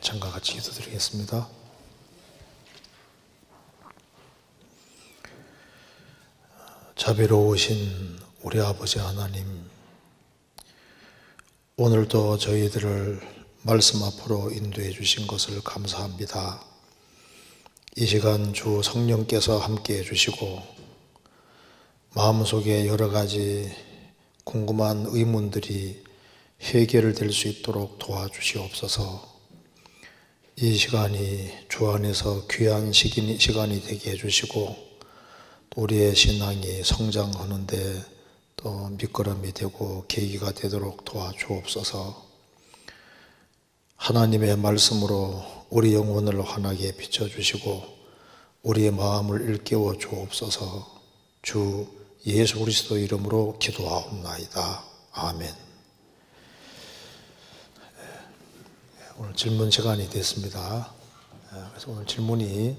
잠깐 같이 기도드리겠습니다. 자비로우신 우리 아버지 하나님, 오늘도 저희들을 말씀 앞으로 인도해 주신 것을 감사합니다. 이 시간 주 성령께서 함께해 주시고 마음속에 여러 가지 궁금한 의문들이 해결될 수 있도록 도와주시옵소서. 이 시간이 주 안에서 귀한 시간이 되게 해주시고 우리의 신앙이 성장하는데 또 밑거름이 되고 계기가 되도록 도와주옵소서. 하나님의 말씀으로 우리 영혼을 환하게 비춰주시고 우리의 마음을 일깨워 주옵소서. 주 예수 그리스도 이름으로 기도하옵나이다. 아멘. 오늘 질문 시간이 됐습니다. 그래서 오늘 질문이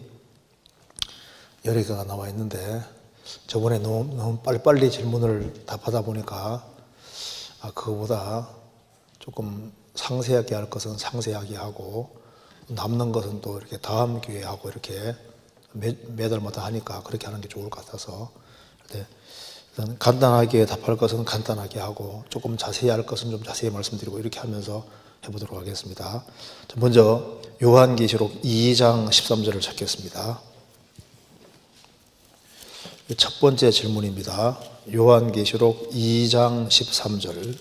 여러 개가 나와 있는데 저번에 너무 빨리빨리 질문을 답하다 보니까 그거보다 조금 상세하게 할 것은 상세하게 하고 남는 것은 또 이렇게 다음 기회에 하고 이렇게 매달마다 하니까 그렇게 하는 게 좋을 것 같아서 일단 간단하게 답할 것은 간단하게 하고 조금 자세히 할 것은 좀 자세히 말씀드리고 이렇게 하면서 해보도록 하겠습니다. 먼저 요한계시록 2장 13절을 찾겠습니다. 첫 번째 질문입니다. 요한계시록 2장 13절.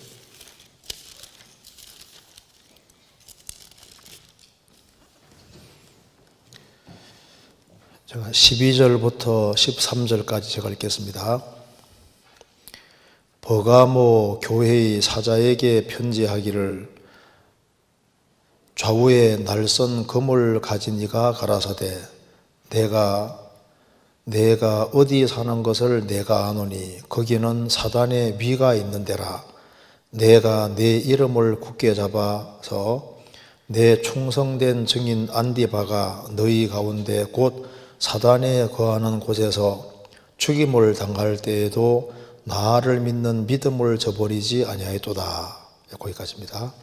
제가 12절부터 13절까지 제가 읽겠습니다. 버가모 교회의 사자에게 편지하기를 좌우에 날선 금을 가진 이가 가라사대 내가 어디 사는 것을 내가 아노니 거기는 사단의 위가 있는 데라. 내가 내 이름을 굳게 잡아서 내 충성된 증인 안디바가 너희 가운데 곧 사단에 거하는 곳에서 죽임을 당할 때에도 나를 믿는 믿음을 저버리지 아니하였도다. 거기까지입니다.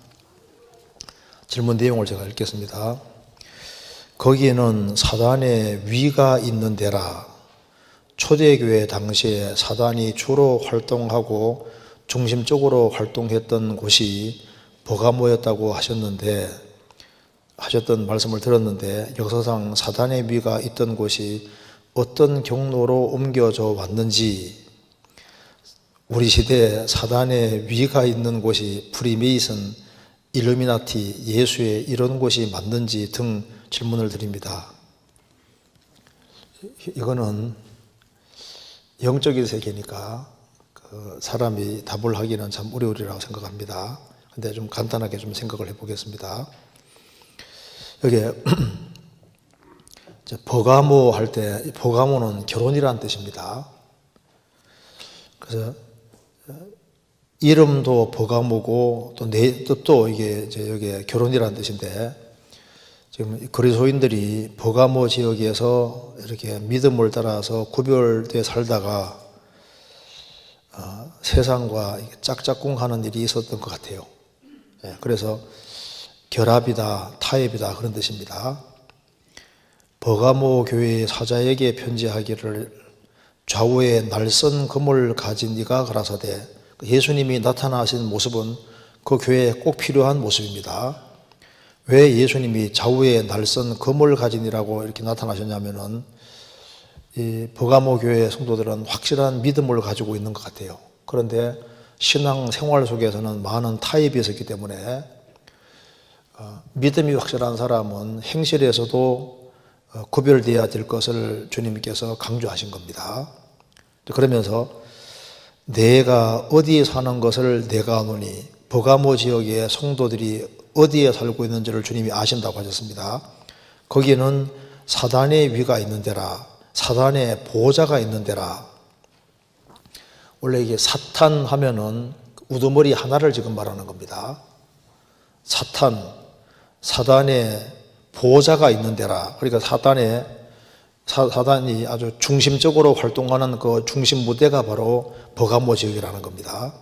질문 내용을 제가 읽겠습니다. 거기에는 사단의 위가 있는 데라. 초대교회 당시에 사단이 주로 활동하고 중심적으로 활동했던 곳이 버가모였다고 하셨던 말씀을 들었는데 역사상 사단의 위가 있던 곳이 어떤 경로로 옮겨져 왔는지, 우리 시대에 사단의 위가 있는 곳이 프리메이슨, 일루미나티, 예수의 이런 곳이 맞는지 등 질문을 드립니다. 이거는 영적인 세계니까 사람이 답을 하기는 참 어려우리라고 생각합니다. 근데 좀 간단하게 좀 생각을 해보겠습니다. 여기에 버가모 할 때 버가모는 결혼이라는 뜻입니다. 그래서 이름도 버가모고 또 이게 여기 결혼이라는 뜻인데 지금 그리스도인들이 버가모 지역에서 이렇게 믿음을 따라서 구별되어 살다가 세상과 짝짝꿍하는 일이 있었던 것 같아요. 그래서 결합이다, 타협이다 그런 뜻입니다. 버가모 교회의 사자에게 편지하기를 좌우에 날선 금을 가진 이가 가라사대. 예수님이 나타나신 모습은 그 교회에 꼭 필요한 모습입니다. 왜 예수님이 좌우에 날선 금을 가진 이라고 이렇게 나타나셨냐면은 이 버가모 교회 성도들은 확실한 믿음을 가지고 있는 것 같아요. 그런데 신앙 생활 속에서는 많은 타협이 있었기 때문에 믿음이 확실한 사람은 행실에서도 구별되어야 될 것을 주님께서 강조하신 겁니다. 그러면서 내가 어디에 사는 것을 내가 아노니, 버가모 지역의 성도들이 어디에 살고 있는지를 주님이 아신다고 하셨습니다. 거기는 사단의 위가 있는 데라, 사단의 보호자가 있는 데라. 원래 이게 사탄 하면은 우두머리 하나를 지금 말하는 겁니다. 사단의 보호자가 있는 데라. 그러니까 사단이 아주 중심적으로 활동하는 그 중심 무대가 바로 버가모 지역이라는 겁니다.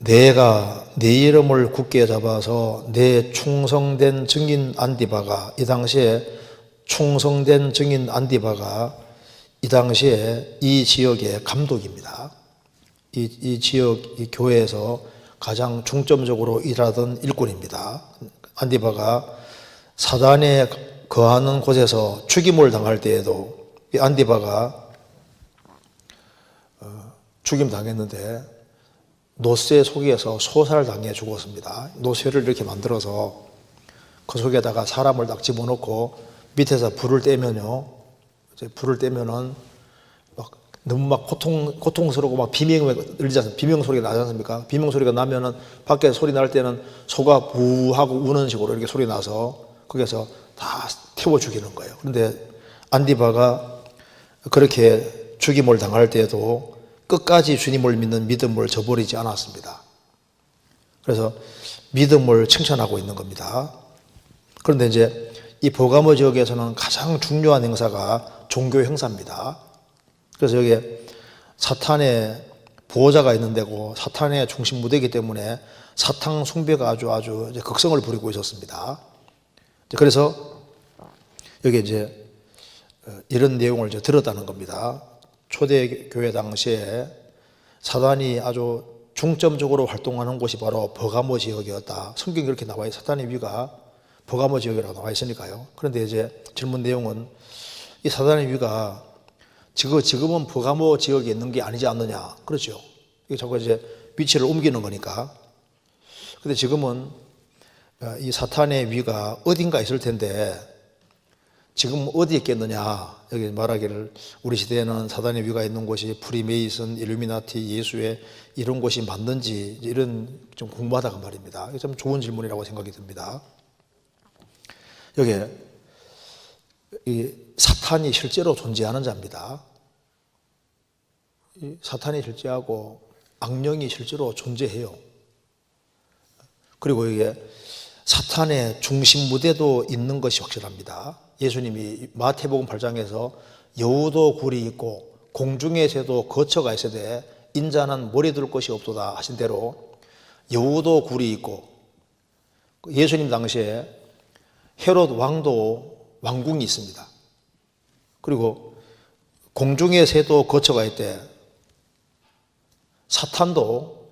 내가 네 이름을 굳게 잡아서 내 충성된 증인 안디바가, 이 당시에 충성된 증인 안디바가 이 당시에 이 지역의 감독입니다. 이 지역, 이 교회에서 가장 중점적으로 일하던 일꾼입니다. 안디바가 사단에 거하는 곳에서 죽임을 당할 때에도 이 안디바가 죽임 당했는데 노쇠 속에서 소살당해 죽었습니다. 노쇠를 이렇게 만들어서 그 속에다가 사람을 딱 집어넣고 밑에서 불을 떼면요, 이제 불을 떼면은 막 너무 막 고통스럽고 막 비명 소리가 나지 않습니까? 비명 소리가 나면은 밖에 소리 날 때는 소가 부하고 우는 식으로 이렇게 소리 나서 거기서 다 태워 죽이는 거예요. 그런데 안디바가 그렇게 죽임을 당할 때에도 끝까지 주님을 믿는 믿음을 저버리지 않았습니다. 그래서 믿음을 칭찬하고 있는 겁니다. 그런데 이제 이 버가모 지역에서는 가장 중요한 행사가 종교 행사입니다. 그래서 여기에 사탄의 보호자가 있는 데고 사탄의 중심 무대이기 때문에 사탄 숭배가 아주 이제 극성을 부리고 있었습니다. 그래서 여기 이제 이런 내용을 이제 들었다는 겁니다. 초대교회 당시에 사단이 아주 중점적으로 활동하는 곳이 바로 버가모 지역이었다. 성경에 이렇게 나와 있어요. 사단의 위가 버가모 지역이라고 나와 있으니까요. 그런데 이제 질문 내용은 이 사단의 위가 지금은 버가모 지역에 있는 게 아니지 않느냐. 그렇죠. 이게 자꾸 이제 위치를 옮기는 거니까. 근데 지금은 이 사탄의 위가 어딘가 있을 텐데 지금 어디에 있겠느냐. 여기 말하기를 우리 시대에는 사단의 위가 있는 곳이 프리메이슨, 일루미나티, 예수회 이런 곳이 맞는지 이런 좀 궁금하다고 말입니다. 이게 참 좋은 질문이라고 생각이 듭니다. 여기에 이 사탄이 실제로 존재하는 자입니다. 이 사탄이 실제하고 악령이 실제로 존재해요. 그리고 이게 사탄의 중심 무대도 있는 것이 확실합니다. 예수님이 마태복음 8장에서 여우도 굴이 있고 공중의 새도 거처가 있어야 돼 인자는 머리 둘 것이 없도다 하신 대로 여우도 굴이 있고 예수님 당시에 헤롯 왕도 왕궁이 있습니다. 그리고 공중의 새도 거처가 있대. 사탄도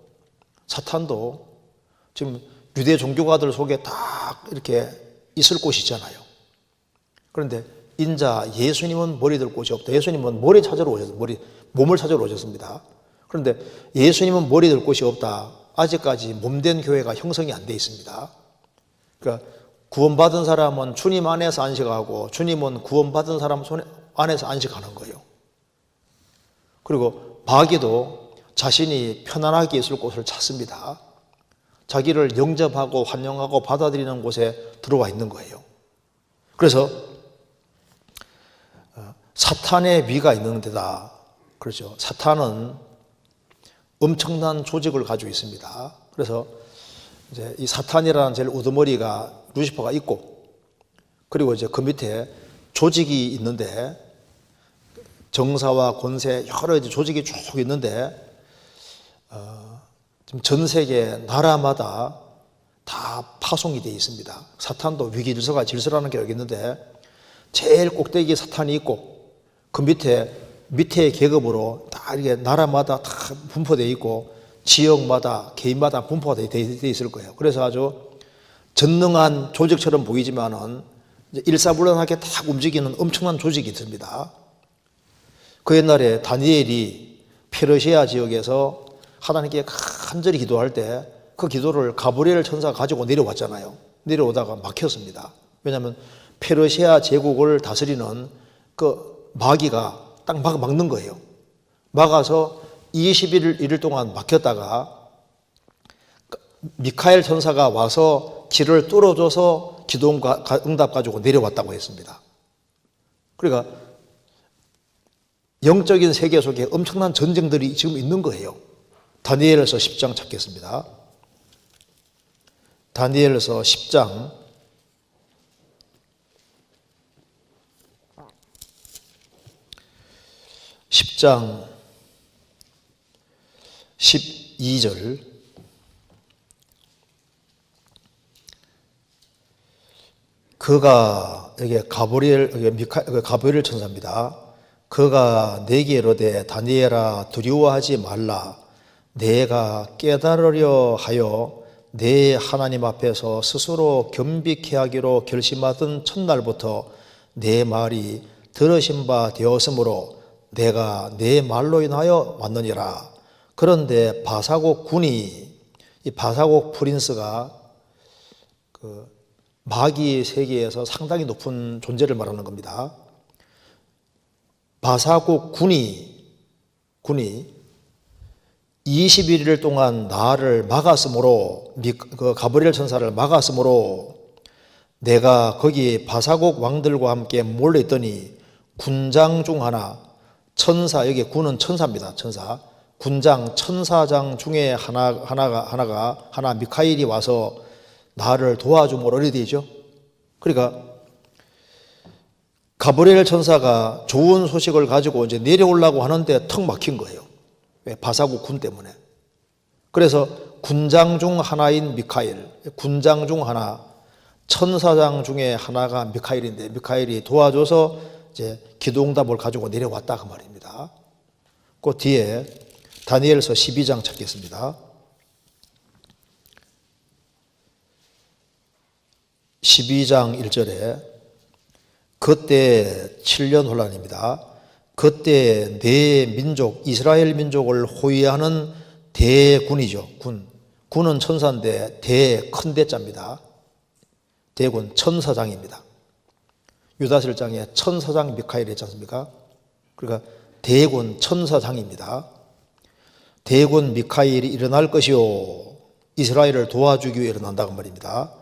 지금 유대 종교가들 속에 딱 이렇게 있을 곳이 있잖아요. 그런데 인자 예수님은 머리 들 곳이 없다. 예수님은 머리 찾으러 오셨어요. 몸을 찾으러 오셨습니다. 그런데 예수님은 머리 들 곳이 없다. 아직까지 몸된 교회가 형성이 안 돼 있습니다. 그러니까 구원받은 사람은 주님 안에서 안식하고 주님은 구원받은 사람 안에서 안식하는 거예요. 그리고 마귀도 자신이 편안하게 있을 곳을 찾습니다. 자기를 영접하고 환영하고 받아들이는 곳에 들어와 있는 거예요. 그래서 사탄의 위가 있는 데다. 그렇죠. 사탄은 엄청난 조직을 가지고 있습니다. 그래서 이제 이 사탄이라는 제일 우두머리가 루시퍼가 있고, 그리고 이제 그 밑에 조직이 있는데 정사와 권세 여러 이제 조직이 쭉 있는데 지금 전 세계 나라마다 다 파송이 되어 있습니다. 사탄도 위기질서가 질서라는 게 여기 있는데 제일 꼭대기에 사탄이 있고 그 밑에 계급으로 다 이렇게 나라마다 다 분포되어 있고 지역마다 개인마다 분포가 되어 있을 거예요. 그래서 아주 전능한 조직처럼 보이지만은 일사불란하게 딱 움직이는 엄청난 조직이 있습니다. 그 옛날에 다니엘이 페르시아 지역에서 하나님께 간절히 기도할 때 그 기도를 가브리엘 천사가 가지고 내려왔잖아요. 내려오다가 막혔습니다. 왜냐하면 페르시아 제국을 다스리는 그 마귀가 딱 막는 거예요. 막아서 21일 동안 막혔다가 미카엘 천사가 와서 길을 뚫어줘서 기도 응답 가지고 내려왔다고 했습니다. 그러니까 영적인 세계 속에 엄청난 전쟁들이 지금 있는 거예요. 다니엘서 10장 찾겠습니다. 다니엘서 10장 12절 그가 여기 가브리엘 천사입니다. 그가 내게 이르되 다니엘아 두려워하지 말라. 내가 깨달으려 하여 내 하나님 앞에서 스스로 겸비케 하기로 결심하던 첫날부터 내 말이 들으신 바 되었으므로 내가 내 말로 인하여 왔느니라. 그런데 바사곡 군이, 이 바사곡 프린스가 그 마귀 세계에서 상당히 높은 존재를 말하는 겁니다. 바사곡 군이 21일 동안 나를 막았으므로, 그 가브리엘 천사를 막았으므로 내가 거기 바사곡 왕들과 함께 몰려있더니 군장 중 하나, 천사, 여기 군은 천사입니다. 천사. 군장 천사장 중에 하나 미카엘이 와서 나를 도와주므로 이래 되죠. 그러니까 가브리엘 천사가 좋은 소식을 가지고 이제 내려오려고 하는데 턱 막힌 거예요. 왜? 바사국 군 때문에. 그래서 군장 중 하나인 미카엘, 군장 중 하나, 천사장 중에 하나가 미카엘인데 미카엘이 도와줘서 이제 기도응답을 가지고 내려왔다 그 말입니다. 그 뒤에 다니엘서 12장 찾겠습니다. 12장 1절에 그때 7년 혼란입니다. 그때 내 민족 이스라엘 민족을 호위하는 대군이죠. 군은 천사인데 큰 대자입니다. 대군 천사장입니다. 유다설장에 천사장 미카엘이 있지 않습니까? 그러니까 대군 천사장입니다. 대군 미카엘이 일어날 것이요 이스라엘을 도와주기 위해 일어난다고 말입니다.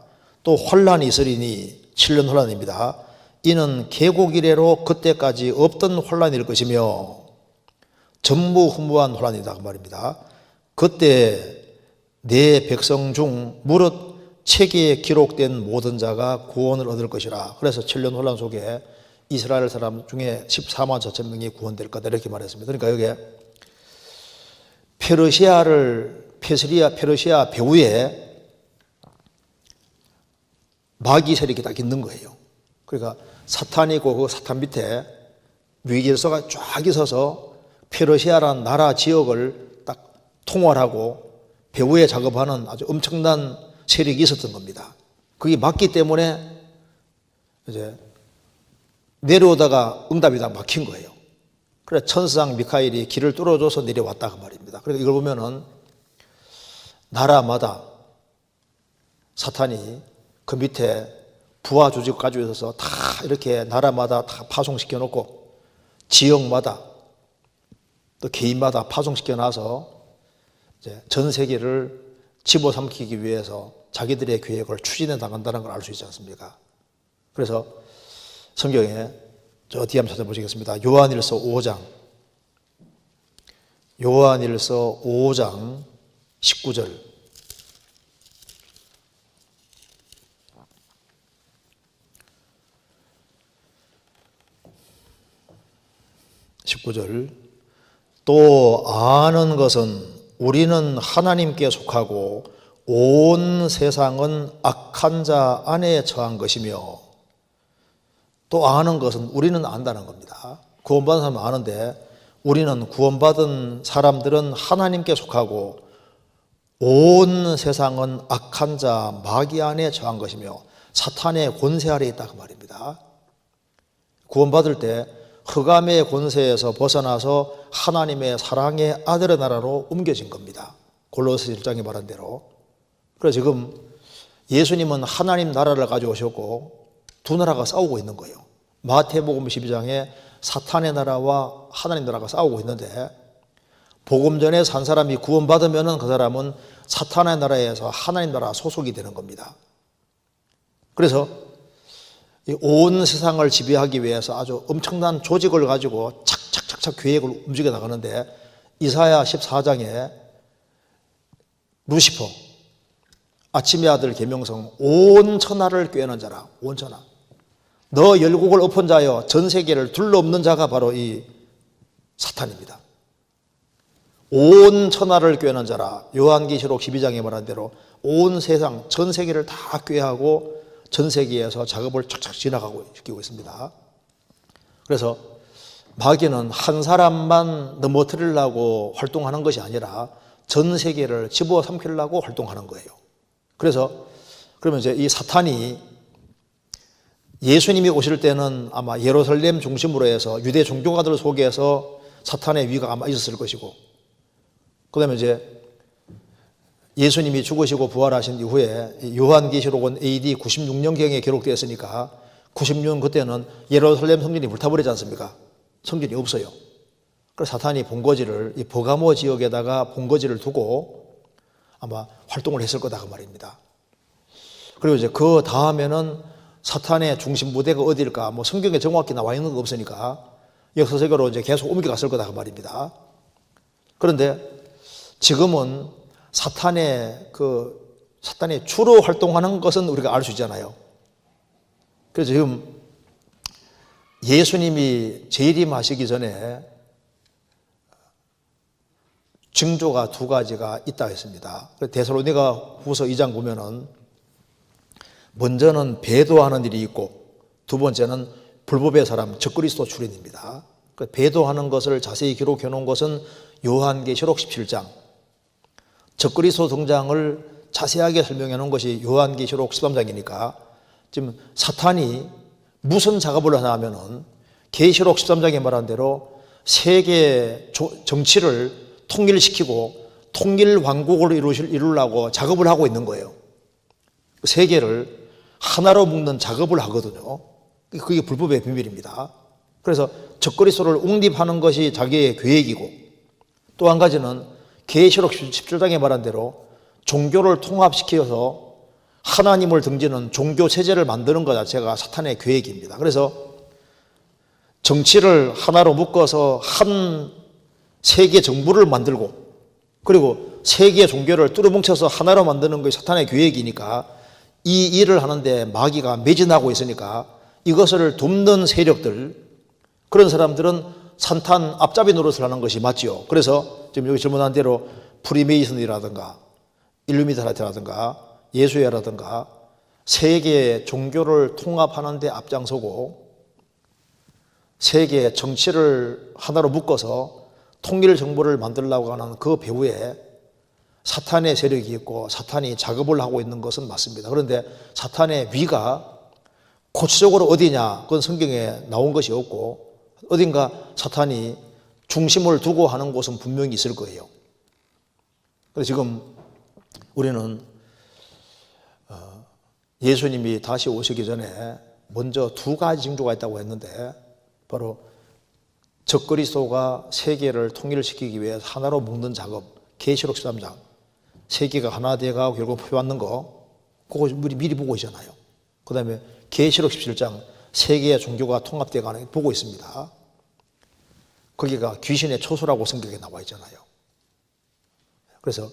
또 혼란이 있으리니 7년 혼란입니다. 이는 개국 이래로 그때까지 없던 혼란일 것이며 전무후무한 혼란이다 그 말입니다. 그때 내 백성 중 무릇 책에 기록된 모든 자가 구원을 얻을 것이라. 그래서 7년 혼란 속에 이스라엘 사람 중에 14만 4천 명이 구원될 거다 이렇게 말했습니다. 그러니까 여기에 페르시아 배후에 마귀 세력이 딱 있는 거예요. 그러니까 사탄이고 그 사탄 밑에 위질서가 쫙 있어서 페르시아라는 나라 지역을 딱 통할하고 배후에 작업하는 아주 엄청난 세력이 있었던 겁니다. 그게 맞기 때문에 이제 내려오다가 응답이 다 막힌 거예요. 그래서 천사장 미카엘이 길을 뚫어줘서 내려왔다 그 말입니다. 그러니까 이걸 보면은 나라마다 사탄이 그 밑에 부하 조직 가지고 있어서 다 이렇게 나라마다 다 파송시켜 놓고 지역마다 또 개인마다 파송시켜 놔서 이제 전 세계를 집어삼키기 위해서 자기들의 계획을 추진해 나간다는 걸 알 수 있지 않습니까? 그래서 성경에 저 뒤에 한번 찾아보시겠습니다. 요한일서 5장 19절. 또 아는 것은 우리는 하나님께 속하고 온 세상은 악한 자 안에 처한 것이며, 또 아는 것은 우리는 안다는 겁니다. 구원받은 사람은 아는데 우리는 구원받은 사람들은 하나님께 속하고 온 세상은 악한 자 마귀 안에 처한 것이며 사탄의 권세 아래에 있다 그 말입니다. 구원받을 때 흑암의 권세에서 벗어나서 하나님의 사랑의 아들의 나라로 옮겨진 겁니다. 골로새 1장에 말한 대로. 그래서 지금 예수님은 하나님 나라를 가져오셨고 두 나라가 싸우고 있는 거예요. 마태복음 12장에 사탄의 나라와 하나님 나라가 싸우고 있는데, 복음 전에 산 사람이 구원받으면 그 사람은 사탄의 나라에서 하나님 나라 소속이 되는 겁니다. 그래서 온 세상을 지배하기 위해서 아주 엄청난 조직을 가지고 착착착착 계획을 움직여 나가는데, 이사야 14장에 루시퍼, 아침의 아들 계명성, 온 천하를 꿰는 자라. 온 천하, 너 열국을 엎은 자여 전 세계를 둘러엎는 자가 바로 이 사탄입니다. 온 천하를 꿰는 자라. 요한계시록 12장에 말한 대로 온 세상 전 세계를 다 꿰하고 전 세계에서 작업을 착착 지나가고 있습니다. 그래서 마귀는 한 사람만 넘어뜨리려고 활동하는 것이 아니라 전 세계를 집어삼키려고 활동하는 거예요. 그래서 그러면 이제 이 사탄이 예수님이 오실 때는 아마 예루살렘 중심으로 해서 유대 종교가들 속에서 사탄의 위가 아마 있었을 것이고, 그 다음에 이제 예수님이 죽으시고 부활하신 이후에 요한계시록은 AD 96년경에 기록되었으니까 96년 그때는 예루살렘 성전이 불타버리지 않습니까? 성전이 없어요. 그래서 사탄이 본거지를 이 버가모 지역에다가 본거지를 두고 아마 활동을 했을 거다 그 말입니다. 그리고 이제 그 다음에는 사탄의 중심 부대가 어디일까? 뭐 성경에 정확히 나와 있는 거 없으니까 역사적으로 이제 계속 옮겨갔을 거다 그 말입니다. 그런데 지금은 사탄의 주로 활동하는 것은 우리가 알 수 있잖아요. 그래서 지금 예수님이 재림하시기 전에 징조가 두 가지가 있다 했습니다. 데살로니가 후서 2장 보면은 먼저는 배도하는 일이 있고 두 번째는 불법의 사람 적그리스도 출현입니다. 배도하는 것을 자세히 기록해 놓은 것은 요한계시록 17장, 적그리스도 등장을 자세하게 설명해 놓은 것이 요한계시록 13장이니까 지금 사탄이 무슨 작업을 하나 하면은 계시록 13장에 말한 대로 세계 정치를 통일시키고 통일 왕국을 이루려고 작업을 하고 있는 거예요. 세계를 하나로 묶는 작업을 하거든요. 그게 불법의 비밀입니다. 그래서 적그리스도를 옹립하는 것이 자기의 계획이고, 또 한 가지는 계시록 17장에 말한 대로 종교를 통합시켜서 하나님을 등지는 종교 체제를 만드는 것 자체가 사탄의 계획입니다. 그래서 정치를 하나로 묶어서 한 세계 정부를 만들고, 그리고 세계 종교를 뚫어뭉쳐서 하나로 만드는 것이 사탄의 계획이니까 이 일을 하는데 마귀가 매진하고 있으니까 이것을 돕는 세력들, 그런 사람들은 사탄 앞잡이 노릇을 하는 것이 맞지요. 그래서 지금 여기 질문한 대로 프리메이슨이라든가 일루미나티라든가 예수회라든가 세계 종교를 통합하는 데 앞장서고 세계 정치를 하나로 묶어서 통일 정부를 만들려고 하는 그 배후에 사탄의 세력이 있고 사탄이 작업을 하고 있는 것은 맞습니다. 그런데 사탄의 위가 구체적으로 어디냐, 그건 성경에 나온 것이 없고 어딘가 사탄이 중심을 두고 하는 곳은 분명히 있을 거예요. 그래서 지금 우리는 예수님이 다시 오시기 전에 먼저 두 가지 징조가 있다고 했는데, 바로 적그리스도가 세계를 통일시키기 위해 하나로 묶는 작업, 계시록 13장, 세계가 하나 되어가고 결국 표받는 거, 그거 우리 미리 보고 있잖아요. 그 다음에 계시록 17장, 세계의 종교가 통합되어가는 거 보고 있습니다. 거기가 귀신의 초소라고 성경에 나와 있잖아요. 그래서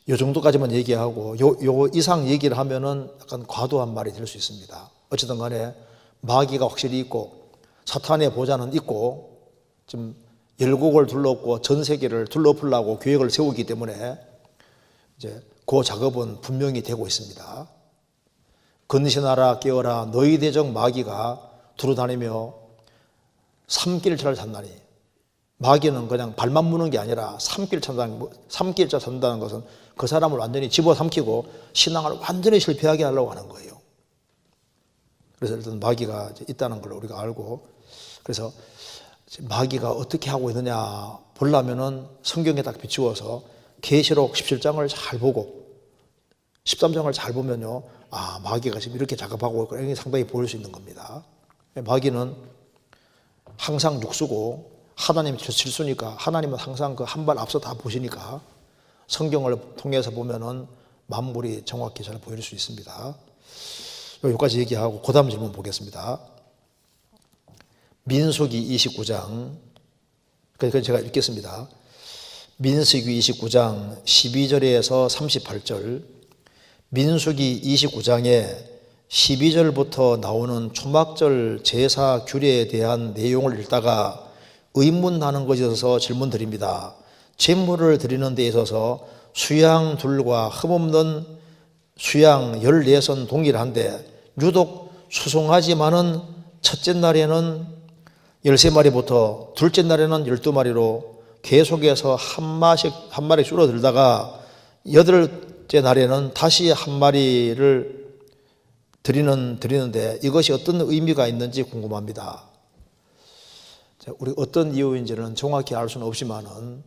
이 정도까지만 얘기하고 요 이상 얘기를 하면은 약간 과도한 말이 될 수 있습니다. 어쨌든 간에 마귀가 확실히 있고 사탄의 보좌는 있고 지금 열국을 둘러엎고 전 세계를 둘러엎으려고 계획을 세우기 때문에 이제 그 작업은 분명히 되고 있습니다. 근신하라 깨어라 너희 대적 마귀가 두루다니며 삼킬자를 찾나니, 마귀는 그냥 발만 무는 게 아니라 삼킬자 찾는다는 것은 그 사람을 완전히 집어삼키고 신앙을 완전히 실패하게 하려고 하는 거예요. 그래서 일단 마귀가 있다는 걸 우리가 알고, 그래서 마귀가 어떻게 하고 있느냐 보려면은 성경에 딱 비추어서 계시록 17장을 잘 보고 13장을 잘 보면요, 아, 마귀가 지금 이렇게 작업하고 있고 이게 상당히 보일 수 있는 겁니다. 마귀는 항상 육수고 하나님이 질수니까 하나님은 항상 그 한 발 앞서 다 보시니까 성경을 통해서 보면은 만물이 정확히 잘 보일 수 있습니다. 여기까지 얘기하고 그 다음 질문 보겠습니다. 민수기 29장, 그러니까 제가 읽겠습니다. 민수기 29장 12절에서 38절, 민수기 29장에 12절부터 나오는 초막절 제사 규례에 대한 내용을 읽다가 의문하는 것에 있어서 질문 드립니다. 제물을 드리는 데 있어서 수양 둘과 흠없는 수양 14선 동일한데 유독 수송하지만은 첫째 날에는 13마리부터 둘째 날에는 12마리로 계속해서 한 마리 줄어들다가 여덟째 날에는 다시 한 마리를 드리는데 이것이 어떤 의미가 있는지 궁금합니다. 우리 어떤 이유인지는 정확히 알 수는 없지만은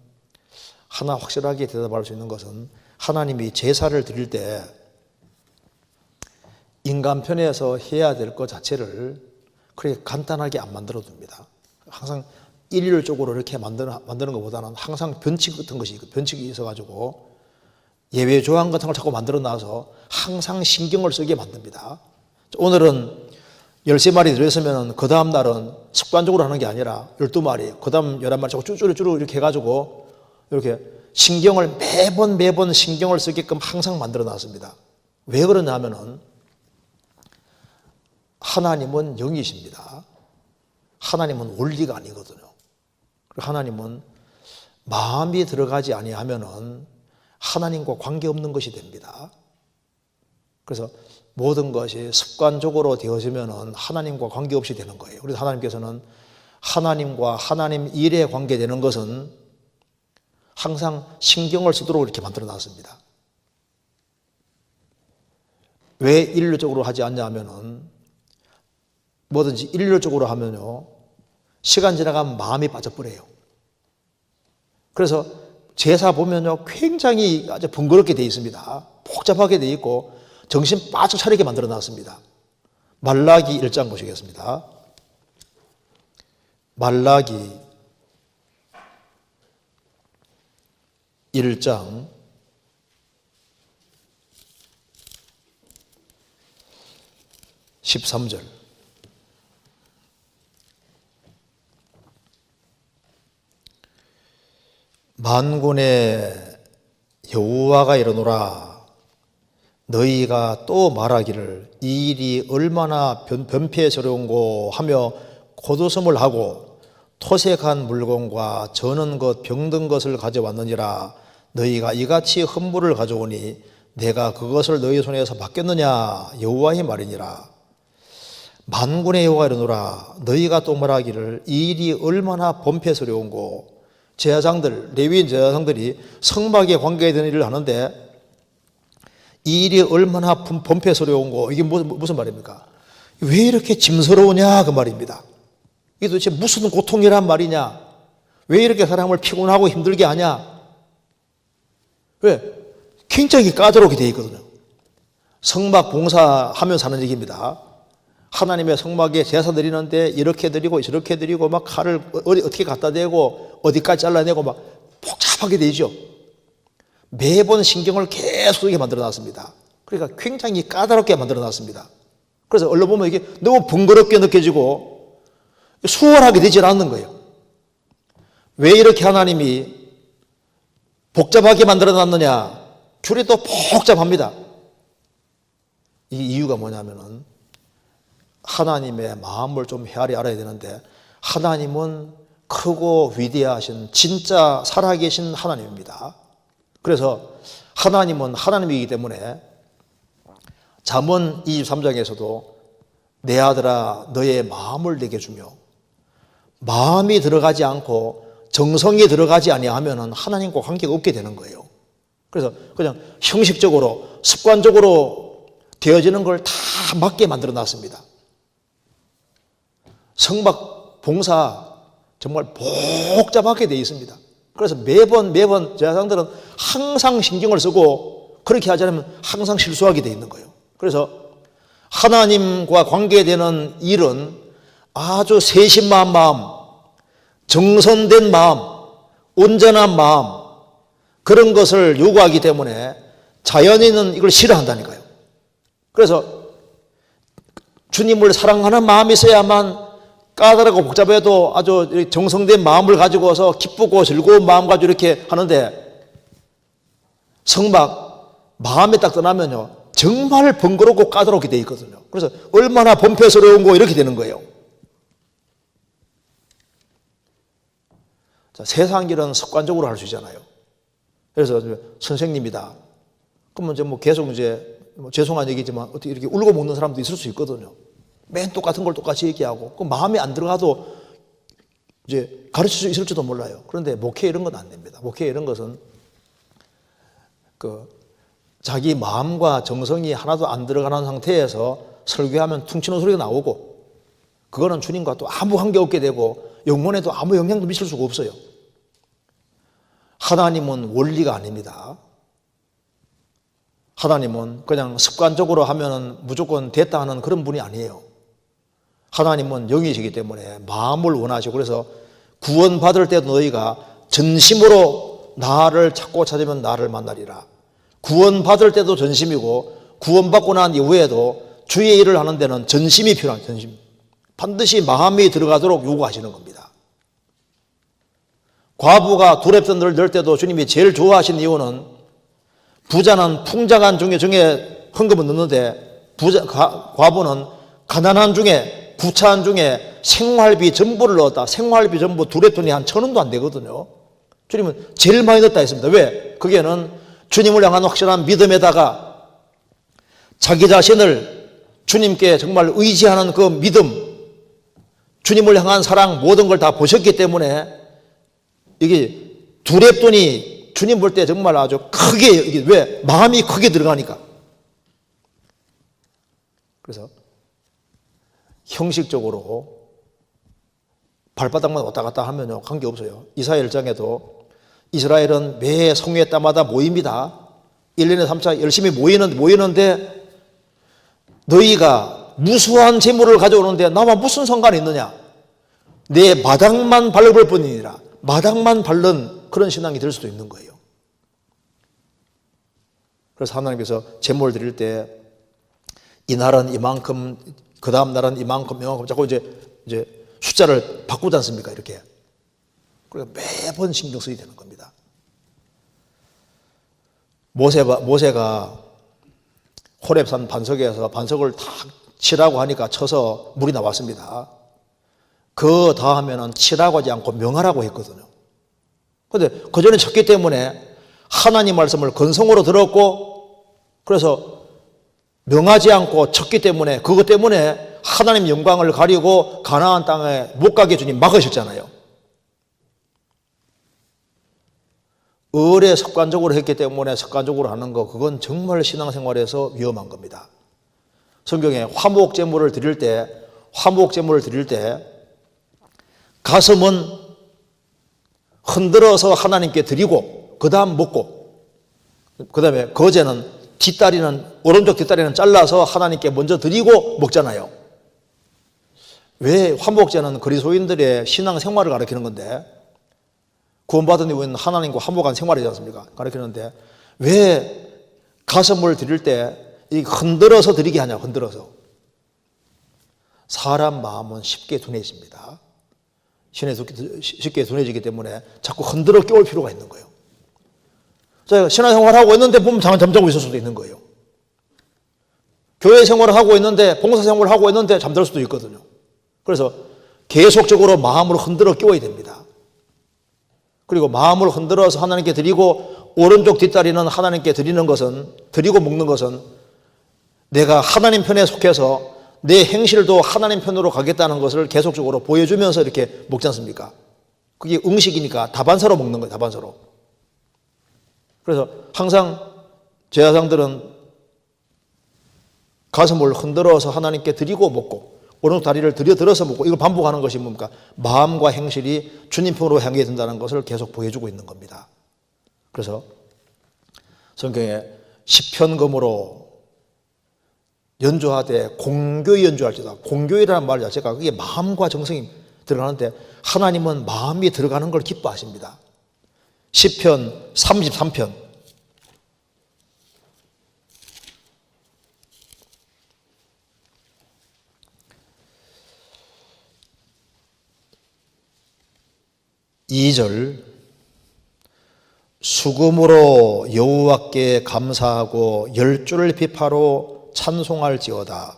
하나 확실하게 대답할 수 있는 것은 하나님이 제사를 드릴 때 인간 편에서 해야 될 것 자체를 그렇게 간단하게 안 만들어 둡니다. 항상 일률적으로 이렇게 만드는 것보다는 항상 변칙 같은 것이 변칙이 있어가지고 예외 조항 같은 걸 자꾸 만들어 놔서 항상 신경을 쓰게 만듭니다. 오늘은 13마리 들어있으면 그 다음 날은 습관적으로 하는 게 아니라 12마리, 그 다음 11마리 자꾸 쭈쭈쭈 이렇게 해가지고 이렇게 신경을 매번 신경을 쓰게끔 항상 만들어 놨습니다. 왜 그러냐 하면은 하나님은 영이십니다. 하나님은 원리가 아니거든요. 하나님은 마음이 들어가지 아니하면은 하나님과 관계없는 것이 됩니다. 그래서 모든 것이 습관적으로 되어지면은 하나님과 관계없이 되는 거예요. 그래서 하나님께서는 하나님과 하나님 일에 관계되는 것은 항상 신경을 쓰도록 이렇게 만들어 놨습니다. 왜 일률적으로 하지 않냐 하면은 뭐든지 일률적으로 하면요 시간 지나가면 마음이 빠져버려요. 그래서 제사 보면요 굉장히 아주 번거롭게 되어 있습니다. 복잡하게 되어 있고 정신 바짝 차리게 만들어 놨습니다. 말라기 1장 보시겠습니다. 말라기 1장 13절 만군의 여호와가 이르노라 너희가 또 말하기를 이 일이 얼마나 변폐스러운고 하며 겉웃음을 하고 토색한 물건과 저는 것 병든 것을 가져왔느니라 너희가 이같이 헌물을 가져오니 내가 그것을 너희 손에서 받겠느냐 여호와의 말이니라 만군의 여호와가 이르노라 너희가 또 말하기를 이 일이 얼마나 범폐스러운고 제사장들 레위인 제사장들이 성막에 관계되는 일을 하는데 이 일이 얼마나 범폐스러운고 이게 무슨 말입니까? 왜 이렇게 짐스러우냐 그 말입니다. 이게 도대체 무슨 고통이란 말이냐? 왜 이렇게 사람을 피곤하고 힘들게 하냐? 왜? 굉장히 까다롭게 되어 있거든요. 성막 봉사하면서 하는 얘기입니다. 하나님의 성막에 제사 드리는데 이렇게 드리고 저렇게 드리고 막 칼을 어떻게 갖다 대고 어디까지 잘라내고 막 복잡하게 되죠. 매번 신경을 계속 이렇게 만들어 놨습니다. 그러니까 굉장히 까다롭게 만들어 놨습니다. 그래서 얼른 보면 이게 너무 번거롭게 느껴지고 수월하게 되질 않는 거예요. 왜 이렇게 하나님이 복잡하게 만들어 놨느냐? 귤이 또 복잡합니다. 이 이유가 뭐냐면은 하나님의 마음을 좀 헤아려 알아야 되는데 하나님은 크고 위대하신 진짜 살아계신 하나님입니다. 그래서 하나님은 하나님이기 때문에 잠언 23장에서도 내 아들아 너의 마음을 내게 주며 마음이 들어가지 않고 정성이 들어가지 아니하면 하나님과 관계가 없게 되는 거예요. 그래서 그냥 형식적으로 습관적으로 되어지는 걸 다 맞게 만들어 놨습니다. 성막 봉사 정말 복잡하게 되어 있습니다. 그래서 매번 제사장들은 항상 신경을 쓰고 그렇게 하지 않으면 항상 실수하게 되어 있는 거예요. 그래서 하나님과 관계되는 일은 아주 세심한 마음, 정성된 마음, 온전한 마음 그런 것을 요구하기 때문에 자연인은 이걸 싫어한다니까요. 그래서 주님을 사랑하는 마음이 있어야만 까다롭고 복잡해도 아주 정성된 마음을 가지고서 기쁘고 즐거운 마음 가지고 이렇게 하는데 성막 마음에 딱 떠나면요 정말 번거롭고 까다롭게 되어 있거든요. 그래서 얼마나 범폐스러운고 이렇게 되는 거예요. 자, 세상 일은 습관적으로 할 수 있잖아요. 그래서 선생님이다. 그러면 이제 뭐 계속 이제 뭐 죄송한 얘기지만 어떻게 이렇게 울고 먹는 사람도 있을 수 있거든요. 맨 똑같은 걸 똑같이 얘기하고 그 마음에 안 들어가도 이제 가르칠 수 있을지도 몰라요. 그런데 목회 이런 건 안 됩니다. 목회 이런 것은 그 자기 마음과 정성이 하나도 안 들어가는 상태에서 설교하면 퉁치는 소리가 나오고 그거는 주님과 또 아무 관계없게 되고 영혼에도 아무 영향도 미칠 수가 없어요. 하나님은 원리가 아닙니다. 하나님은 그냥 습관적으로 하면은 무조건 됐다 하는 그런 분이 아니에요. 하나님은 영이시기 때문에 마음을 원하시고 그래서 구원받을 때도 너희가 전심으로 나를 찾고 찾으면 나를 만나리라. 구원받을 때도 전심이고 구원받고 난 이후에도 주의 일을 하는 데는 전심이 필요한 전심. 반드시 마음이 들어가도록 요구하시는 겁니다. 과부가 두랩돈을 넣을 때도 주님이 제일 좋아하신 이유는 부자는 풍작한 중에 헌금을 넣는데 과부는 가난한 중에 부차한 중에 생활비 전부를 넣었다. 생활비 전부 두랩돈이 한 1,000원도 안 되거든요. 주님은 제일 많이 넣었다 했습니다. 왜? 그게는 주님을 향한 확실한 믿음에다가 자기 자신을 주님께 정말 의지하는 그 믿음, 주님을 향한 사랑 모든 걸 다 보셨기 때문에 이게 두랩돈이 주님 볼 때 정말 아주 크게 이게 왜? 마음이 크게 들어가니까. 그래서 형식적으로 발바닥만 왔다 갔다 하면요 관계없어요. 이사야 1장에도 이스라엘은 매 성회 때마다 모입니다. 1년에 3차 열심히 모이는데 너희가 무수한 재물을 가져오는데 나와 무슨 상관이 있느냐? 내 마당만 밟을 뿐이니라. 마당만 밟는 그런 신앙이 될 수도 있는 거예요. 그래서 하나님께서 재물을 드릴 때 이 날은 이만큼, 그 다음 날은 이만큼 자꾸 이제 숫자를 바꾸지 않습니까? 이렇게. 그래서 매번 신경 쓰게 되는 겁니다. 모세가 호렙산 반석에서 반석을 다 치라고 하니까 쳐서 물이 나왔습니다. 그 다음에는 치라고 하지 않고 명하라고 했거든요. 그런데 그 전에 쳤기 때문에 하나님 말씀을 건성으로 들었고 그래서 명하지 않고 쳤기 때문에 그것 때문에 하나님 영광을 가리고 가나안 땅에 못 가게 주님 막으셨잖아요. 의뢰 습관적으로 했기 때문에 습관적으로 하는 거 그건 정말 신앙생활에서 위험한 겁니다. 성경에 화목제물을 드릴 때 가슴은 흔들어서 하나님께 드리고 그 다음 먹고 그 다음에 거제는 오른쪽 뒷다리는 잘라서 하나님께 먼저 드리고 먹잖아요. 왜? 화목제는 그리스도인들의 신앙생활을 가르치는 건데 구원받은 이후에는 하나님과 화목한 생활이지 않습니까? 가르치는데 왜 가슴을 드릴 때 흔들어서 드리게 하냐? 흔들어서. 사람 마음은 쉽게 둔해집니다. 쉽게 둔해지기 때문에 자꾸 흔들어 깨울 필요가 있는 거예요. 제가 신앙생활을 하고 있는데 보면 잠자고 있을 수도 있는 거예요. 교회 생활을 하고 있는데 봉사생활을 하고 있는데 잠들 수도 있거든요. 그래서 계속적으로 마음을 흔들어 깨워야 됩니다. 그리고 마음을 흔들어서 하나님께 드리고 오른쪽 뒷다리는 하나님께 드리고 먹는 것은 내가 하나님 편에 속해서 내 행실도 하나님 편으로 가겠다는 것을 계속적으로 보여주면서 이렇게 먹지 않습니까? 그게 응식이니까 다반사로 먹는 거예요. 다반사로. 그래서 항상 제사장들은 가슴을 흔들어서 하나님께 드리고 먹고 오른쪽 다리를 들어서 먹고 이걸 반복하는 것이 뭡니까? 마음과 행실이 주님 편으로 향해 된다는 것을 계속 보여주고 있는 겁니다. 그래서 성경에 시편금으로 연주하되 공교히 연주할지다. 공교히라는 말 자체가 그게 마음과 정성이 들어가는데 하나님은 마음이 들어가는 걸 기뻐하십니다. 시편 33편 (2절) 수금으로 여호와께 감사하고 열줄 비파로 찬송할지어다.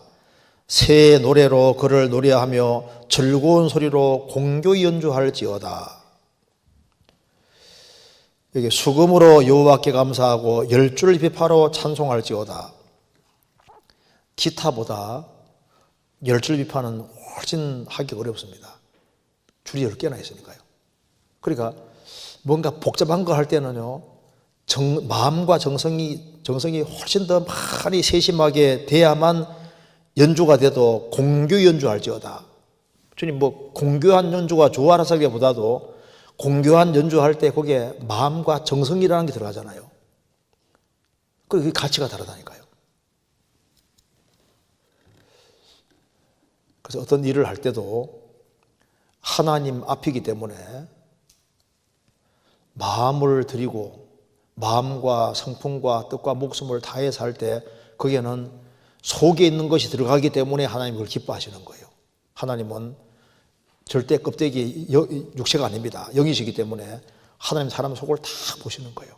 새 노래로 그를 노래하며 즐거운 소리로 공교히 연주할지어다. 여기 수금으로 여호와께 감사하고 열줄 비파로 찬송할지어다. 기타보다 열줄 비파는 훨씬 하기 어렵습니다. 줄이 10개나 있으니까요. 그러니까 뭔가 복잡한 거 할 때는요, 마음과 정성이 훨씬 더 많이 세심하게 돼야만 연주가 돼도 공교 연주할지어다. 주님 뭐 공교한 연주가 좋아라서기보다도 공교한 연주할 때 거기에 마음과 정성이라는 게 들어가잖아요. 그 가치가 다르다니까요. 그래서 어떤 일을 할 때도 하나님 앞이기 때문에 마음을 드리고 마음과 성품과 뜻과 목숨을 다해서 할 때 거기에는 속에 있는 것이 들어가기 때문에 하나님이 그걸 기뻐하시는 거예요. 하나님은 절대 껍데기 육체가 아닙니다. 영이시기 때문에 하나님 사람 속을 다 보시는 거예요.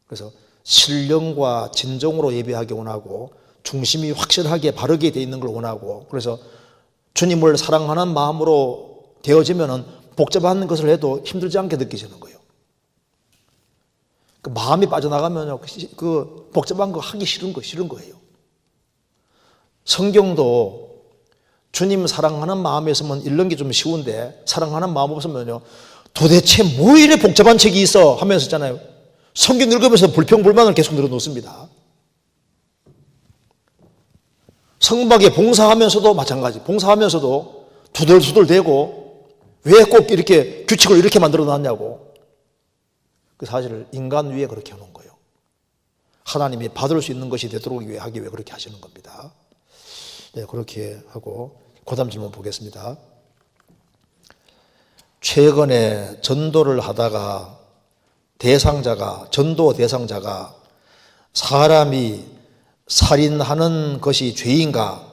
그래서 신령과 진정으로 예배하기 원하고 중심이 확실하게 바르게 돼 있는 걸 원하고, 그래서 주님을 사랑하는 마음으로 되어지면은 복잡한 것을 해도 힘들지 않게 느끼시는 거예요. 그 마음이 빠져나가면 그 복잡한 거 하기 싫은 거예요. 성경도 주님 사랑하는 마음이 있으면 읽는 게 좀 쉬운데 사랑하는 마음 없으면요, 도대체 뭐 이래 복잡한 책이 있어 하면서 있잖아요. 성경 읽으면서 불평불만을 계속 늘어놓습니다. 성막에 봉사하면서도 마찬가지. 봉사하면서도 투덜투덜대고 왜 꼭 이렇게 규칙을 이렇게 만들어 놨냐고. 그 사실을 인간 위에 그렇게 해놓은 거예요. 하나님이 받을 수 있는 것이 되도록 하기 위해 그렇게 하시는 겁니다. 네, 그렇게 하고 그 다음 질문 보겠습니다. 최근에 전도를 하다가 전도 대상자가 사람이 살인하는 것이 죄인가?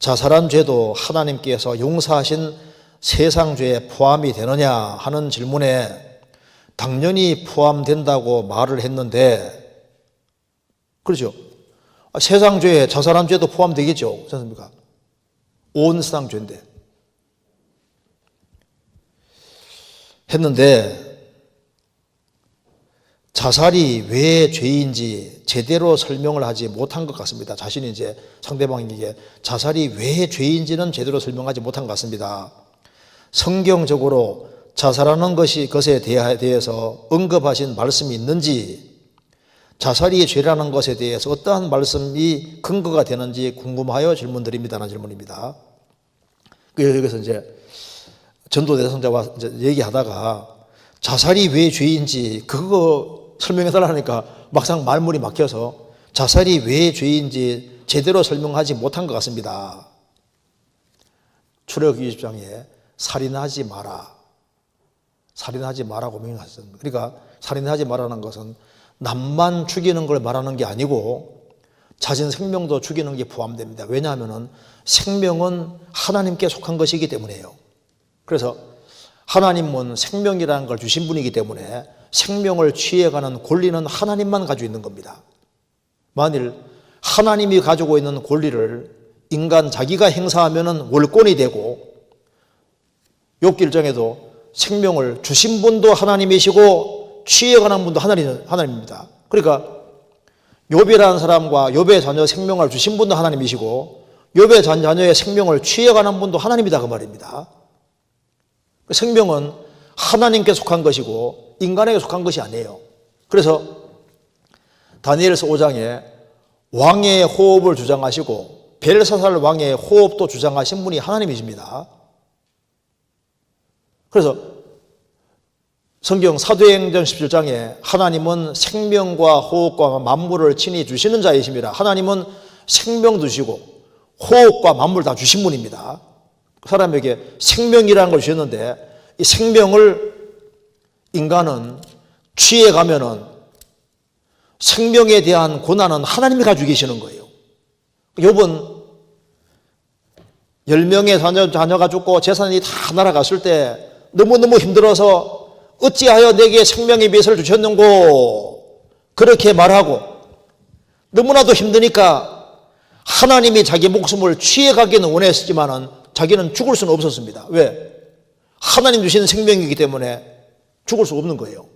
자살한 죄도 하나님께서 용서하신 세상 죄에 포함이 되느냐 하는 질문에 당연히 포함된다고 말을 했는데, 그렇죠? 세상 죄에 자살한 죄도 포함되겠죠? 그렇지 않습니까? 온 세상 죄인데. 했는데 자살이 왜 죄인지 제대로 설명을 하지 못한 것 같습니다. 자신이 이제 상대방에게 자살이 왜 죄인지는 제대로 설명하지 못한 것 같습니다. 성경적으로 자살하는 것에 대해서 언급하신 말씀이 있는지, 자살이 죄라는 것에 대해서 어떠한 말씀이 근거가 되는지 궁금하여 질문드립니다라는 질문입니다. 여기서 이제 전도 대상자와 이제 얘기하다가 자살이 왜 죄인지 그거 설명해 달라니까 막상 말문이 막혀서 자살이 왜 죄인지 제대로 설명하지 못한 것 같습니다. 출애굽기 20장에 살인하지 마라고 명령하셨습니다. 그러니까 살인하지 마라는 것은 남만 죽이는 걸 말하는 게 아니고 자신 생명도 죽이는 게 포함됩니다. 왜냐하면 생명은 하나님께 속한 것이기 때문에요. 그래서 하나님은 생명이라는 걸 주신 분이기 때문에 생명을 취해가는 권리는 하나님만 가지고 있는 겁니다. 만일 하나님이 가지고 있는 권리를 인간 자기가 행사하면 월권이 되고, 욥기 1장에도 생명을 주신 분도 하나님이시고 취해가는 분도 하나님입니다. 그러니까 욥이라는 사람과 욥의 자녀 생명을 주신 분도 하나님이시고 욥의 자녀의 생명을 취해가는 분도 하나님이다 그 말입니다. 생명은 하나님께 속한 것이고 인간에게 속한 것이 아니에요. 그래서 다니엘서 5장에 왕의 호흡을 주장하시고 벨사살 왕의 호흡도 주장하신 분이 하나님이십니다. 그래서 성경 사도행전 17장에 하나님은 생명과 호흡과 만물을 친히 주시는 자이십니다. 하나님은 생명 주시고 호흡과 만물 다 주신 분입니다. 사람에게 생명이라는 걸 주셨는데 이 생명을 인간은 취해가면은 생명에 대한 고난은 하나님이 가지고 계시는 거예요. 욥은 10명의 자녀가 죽고 재산이 다 날아갔을 때 너무너무 힘들어서 어찌하여 내게 생명의 빚을 주셨는고 그렇게 말하고, 너무나도 힘드니까 하나님이 자기 목숨을 취해가기는 원했지만은 자기는 죽을 수는 없었습니다. 왜? 하나님 주신 생명이기 때문에 죽을 수 없는 거예요.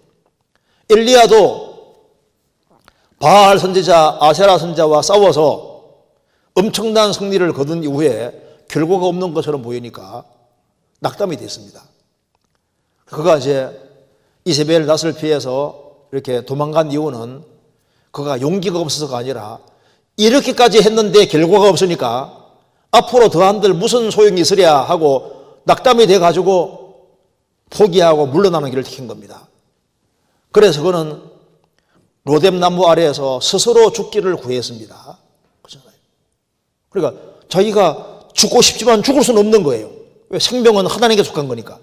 엘리야도 바알 선지자 아세라 선지자와 싸워서 엄청난 승리를 거둔 이후에 결과가 없는 것처럼 보이니까 낙담이 됐습니다. 그가 이제 이세벨 낯을 피해서 이렇게 도망간 이유는 그가 용기가 없어서가 아니라 이렇게까지 했는데 결과가 없으니까 앞으로 더한들 무슨 소용이 있으랴 하고 낙담이 돼가지고 포기하고 물러나는 길을 택한 겁니다. 그래서 그는 로뎀나무 아래에서 스스로 죽기를 구했습니다. 그렇잖아요. 그러니까 자기가 죽고 싶지만 죽을 수는 없는 거예요. 왜? 생명은 하나님께 속한 거니까.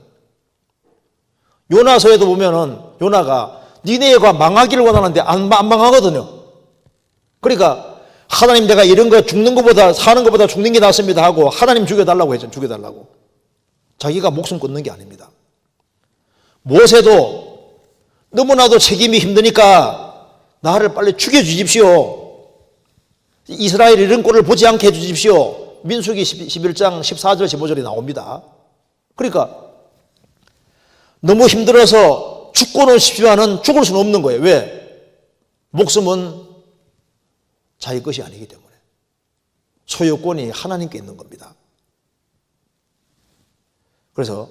요나서에도 보면은 요나가 니네가 망하기를 원하는데 안 망하거든요. 그러니까 하나님 내가 이런 거 죽는 것보다 사는 것보다 죽는 게 낫습니다 하고 하나님 죽여달라고 했죠. 죽여달라고. 자기가 목숨 끊는 게 아닙니다. 모세도 너무나도 책임이 힘드니까 나를 빨리 죽여주십시오. 이스라엘 이런 꼴을 보지 않게 해주십시오. 민수기 11장 14절 15절이 나옵니다. 그러니까 너무 힘들어서 죽고는 싶지만은 죽을 수는 없는 거예요. 왜? 목숨은 자기 것이 아니기 때문에. 소유권이 하나님께 있는 겁니다. 그래서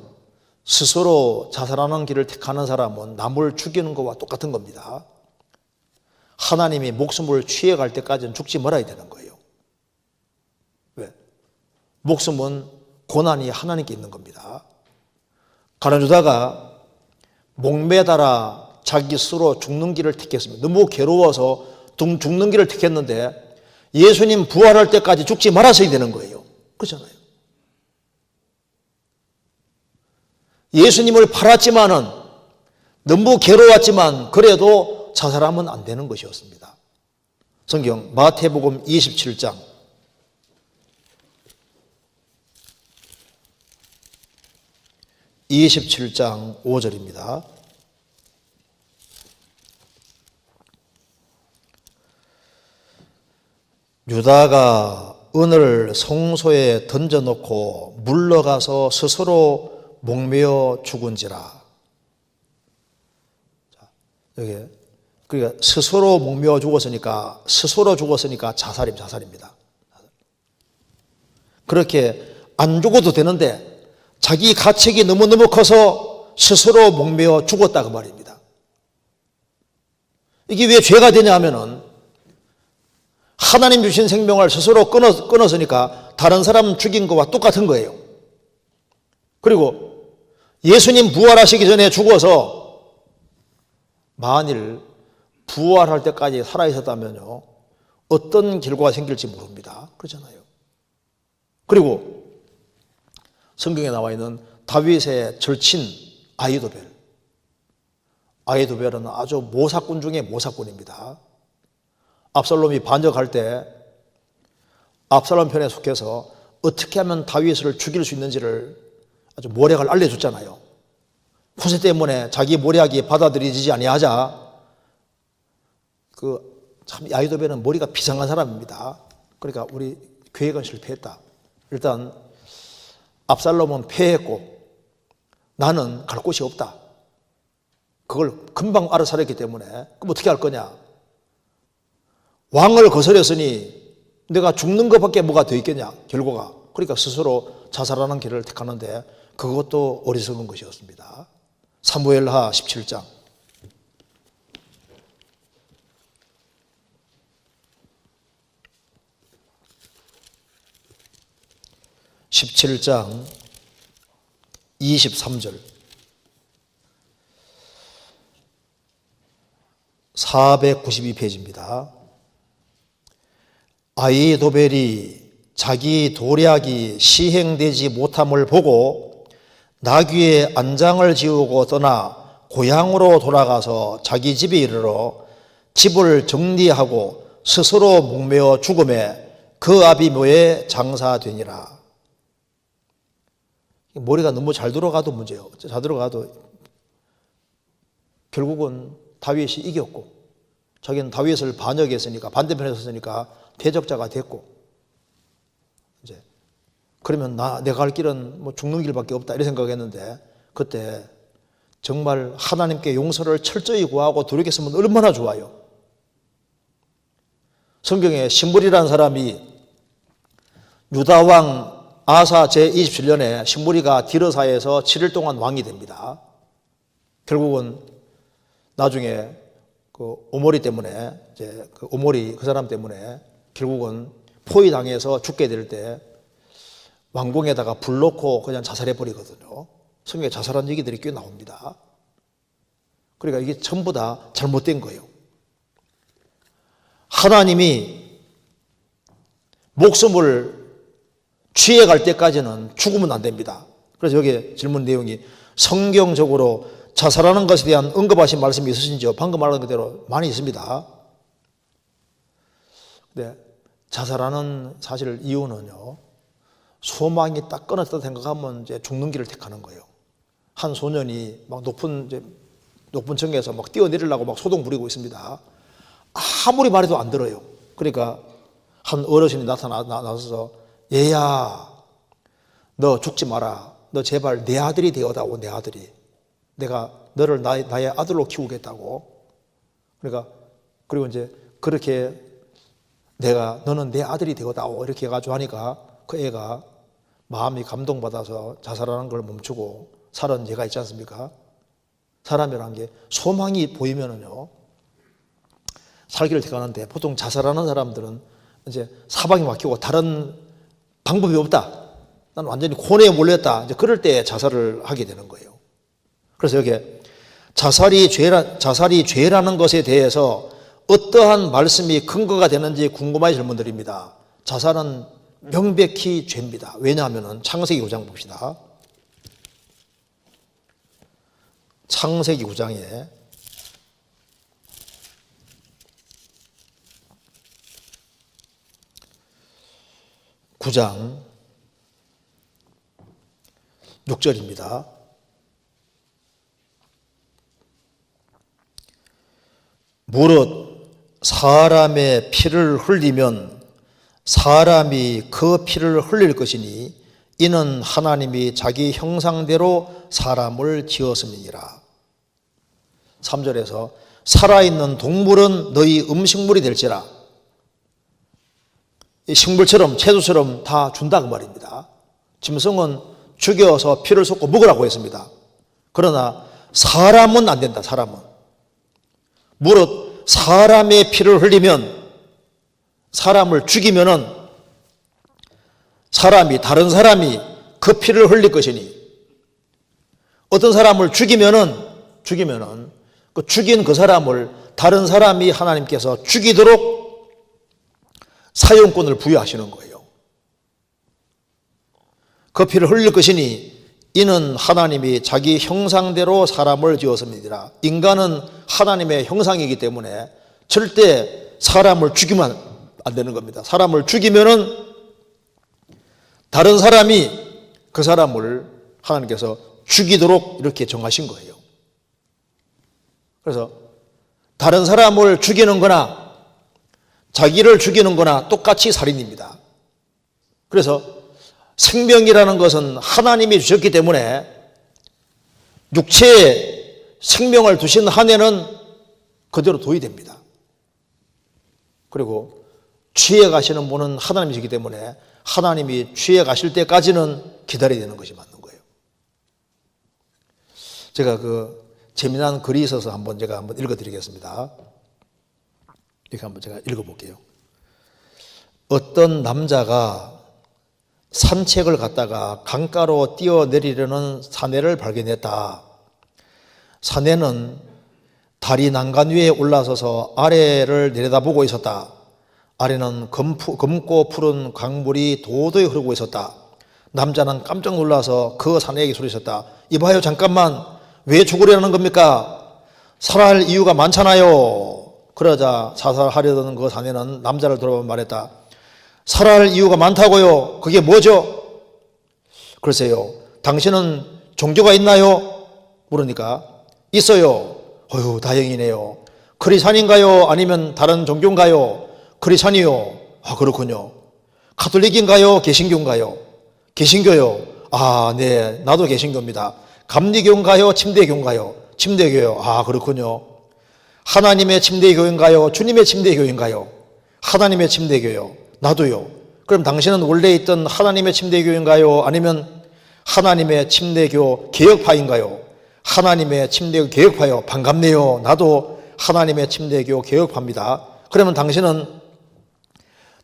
스스로 자살하는 길을 택하는 사람은 남을 죽이는 것과 똑같은 겁니다. 하나님이 목숨을 취해갈 때까지는 죽지 말아야 되는 거예요. 왜? 목숨은 고난이 하나님께 있는 겁니다. 가룟유다가 목매달아 자기 스스로 죽는 길을 택했습니다. 너무 괴로워서 죽는 길을 택했는데 예수님 부활할 때까지 죽지 말았어야 되는 거예요. 그렇잖아요. 예수님을 팔았지만은 너무 괴로웠지만 그래도 자살하면 안 되는 것이었습니다. 성경 마태복음 27장 5절입니다. 유다가 은을 성소에 던져놓고 물러가서 스스로 목매어 죽은지라. 여기 그러니까 스스로 목매어 죽었으니까 자살입니다. 그렇게 안 죽어도 되는데 자기 가책이 너무너무 커서 스스로 목매어 죽었다 그 말입니다. 이게 왜 죄가 되냐 하면은 하나님 주신 생명을 스스로 끊었으니까 다른 사람 죽인 거와 똑같은 거예요. 그리고 예수님 부활하시기 전에 죽어서 만일 부활할 때까지 살아있었다면요 어떤 결과가 생길지 모릅니다. 그렇잖아요. 그리고 성경에 나와 있는 다윗의 절친 아히도벨은 아주 모사꾼 중에 모사꾼입니다. 압살롬이 반역할 때 압살롬 편에 속해서 어떻게 하면 다윗을 죽일 수 있는지를 아주 모략을 알려줬잖아요. 후세 때문에 자기 모략이 받아들이지 아니하자 참 아히도벨은 머리가 비상한 사람입니다. 그러니까 우리 계획은 실패했다. 일단 압살롬은 패했고 나는 갈 곳이 없다. 그걸 금방 알아차렸기 때문에 그럼 어떻게 할 거냐? 왕을 거스렸으니 내가 죽는 것밖에 뭐가 더 있겠냐? 결과가. 그러니까 스스로 자살하는 길을 택하는데 그것도 어리석은 것이었습니다. 사무엘하 17장 17장 23절 492페이지입니다. 아히도벨이 자기 도략이 시행되지 못함을 보고 나귀의 안장을 지우고 떠나 고향으로 돌아가서 자기 집에 이르러 집을 정리하고 스스로 목매어 죽음에 그 아비묘에 장사되니라. 머리가 너무 잘 들어가도 문제예요. 잘 들어가도 결국은 다윗이 이겼고 자기는 다윗을 반역했으니까 반대편에 섰으니까 대적자가 됐고 이제 그러면 내가 갈 길은 뭐 죽는 길밖에 없다 이런 생각했는데 그때 정말 하나님께 용서를 철저히 구하고 돌이켰으면 얼마나 좋아요. 성경에 신물이라는 사람이 유다왕 아사 제27년에 신물이가 디르사에서 7일 동안 왕이 됩니다. 결국은 나중에 그 오모리 때문에 이제 그 오모리 그 사람 때문에 결국은 포위당해서 죽게 될 때 왕궁에다가 불 놓고 그냥 자살해 버리거든요. 성경에 자살한 얘기들이 꽤 나옵니다. 그러니까 이게 전부 다 잘못된 거예요. 하나님이 목숨을 취해갈 때까지는 죽으면 안 됩니다. 그래서 여기 질문 내용이 성경적으로 자살하는 것에 대한 언급하신 말씀이 있으신지요? 방금 말한 그대로 많이 있습니다. 근데 자살하는 사실 이유는요, 소망이 딱 끊었다 생각하면 이제 죽는 길을 택하는 거예요. 한 소년이 막 높은 층에서 막 뛰어내리려고 막 소동 부리고 있습니다. 아무리 말해도 안 들어요. 그러니까 한 어르신이 나서서 얘야, 너 죽지 마라. 너 제발 내 아들이 되어다오, 내 아들이. 내가 너를 나의 아들로 키우겠다고. 그러니까 그리고 이제 그렇게 너는 내 아들이 되어다오 이렇게 해가지고 하니까 그 애가 마음이 감동받아서 자살하는 걸 멈추고 살은 얘가 있지 않습니까? 사람이라는 게 소망이 보이면은요 살기를 택하는데, 보통 자살하는 사람들은 이제 사방이 막히고 다른 방법이 없다, 난 완전히 고뇌에 몰렸다, 이제 그럴 때 자살을 하게 되는 거예요. 그래서 여기 자살이 죄라는 것에 대해서 어떠한 말씀이 근거가 되는지 궁금한 질문들입니다. 자살은 명백히 죄입니다. 왜냐하면 창세기 9장 봅시다. 창세기 9장에 (9장) 6절입니다. 무릇 사람의 피를 흘리면 사람이 그 피를 흘릴 것이니 이는 하나님이 자기 형상대로 사람을 지었음이니라. 3절에서 살아있는 동물은 너희 음식물이 될지라. 식물처럼 채소처럼 다 준다 그 말입니다. 짐승은 죽여서 피를 쏟고 먹으라고 했습니다. 그러나 사람은 안 된다. 사람은 무릇 사람의 피를 흘리면, 사람을 죽이면은 다른 사람이 그 피를 흘릴 것이니, 어떤 사람을 죽이면은 그 죽인 그 사람을 다른 사람이 하나님께서 죽이도록 사용권을 부여하시는 거예요. 그 피를 흘릴 것이니 이는 하나님이 자기 형상대로 사람을 지었습니다. 인간은 하나님의 형상이기 때문에 절대 사람을 죽이면 안 되는 겁니다. 사람을 죽이면은 다른 사람이 그 사람을 하나님께서 죽이도록 이렇게 정하신 거예요. 그래서 다른 사람을 죽이는 거나 자기를 죽이는 거나 똑같이 살인입니다. 그래서 생명이라는 것은 하나님이 주셨기 때문에 육체에 생명을 두신 한에는 그대로 도의됩니다. 그리고 취해 가시는 분은 하나님이시기 때문에 하나님이 취해 가실 때까지는 기다려야 되는 것이 맞는 거예요. 제가 그 재미난 글이 있어서 제가 한번 읽어드리겠습니다. 이렇게 한번 제가 읽어볼게요. 어떤 남자가 산책을 갔다가 강가로 뛰어내리려는 사내를 발견했다. 사내는 다리 난간 위에 올라서서 아래를 내려다보고 있었다. 아래는 검고 푸른 강물이 도도히 흐르고 있었다. 남자는 깜짝 놀라서 그 사내에게 소리쳤다. 이봐요, 잠깐만, 왜 죽으려는 겁니까? 살아야 할 이유가 많잖아요. 그러자 자살하려던 그 사내는 남자를 돌아보며 말했다. 살아야 할 이유가 많다고요? 그게 뭐죠? 글쎄요, 당신은 종교가 있나요? 물으니까 있어요. 어휴, 다행이네요. 크리스찬인가요? 아니면 다른 종교인가요? 크리스찬이요. 아, 그렇군요. 가톨릭인가요? 개신교인가요? 개신교요. 아, 네, 나도 개신교입니다. 감리교인가요? 침대교인가요? 침대교요. 아, 그렇군요. 하나님의 침대교인가요? 주님의 침대교인가요? 하나님의 침대교요. 나도요. 그럼 당신은 원래 있던 하나님의 침대교인가요? 아니면 하나님의 침대교 개혁파인가요? 하나님의 침대교 개혁파요. 반갑네요. 나도 하나님의 침대교 개혁파입니다. 그러면 당신은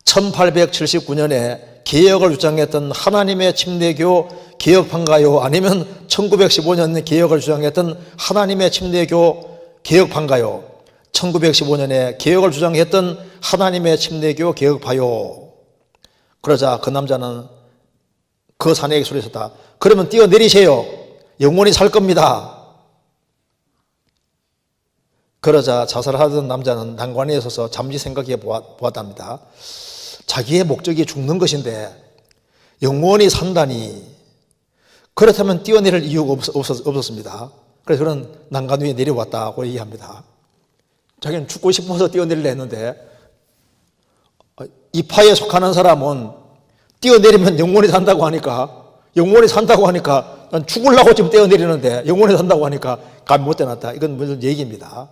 1879년에 개혁을 주장했던 하나님의 침대교 개혁파인가요? 아니면 1915년 개혁을 주장했던 하나님의 침대교 개혁파인가요? 1915년에 개혁을 주장했던 하나님의 침대교 개혁파요. 그러자 그 남자는 그 사내에게 소리쳤다. 그러면 뛰어내리세요. 영원히 살 겁니다. 그러자 자살하던 남자는 난관에 서서 잠시 생각해 보았답니다. 자기의 목적이 죽는 것인데 영원히 산다니, 그렇다면 뛰어내릴 이유가 없었습니다. 그래서 그는 난간 위에 내려왔다고 얘기합니다. 자기는 죽고 싶어서 뛰어내리려 했는데 이 파에 속하는 사람은 뛰어내리면 영원히 산다고 하니까 난 죽으려고 지금 뛰어내리는데 영원히 산다고 하니까 감이 못 대놨다. 이건 무슨 얘기입니다.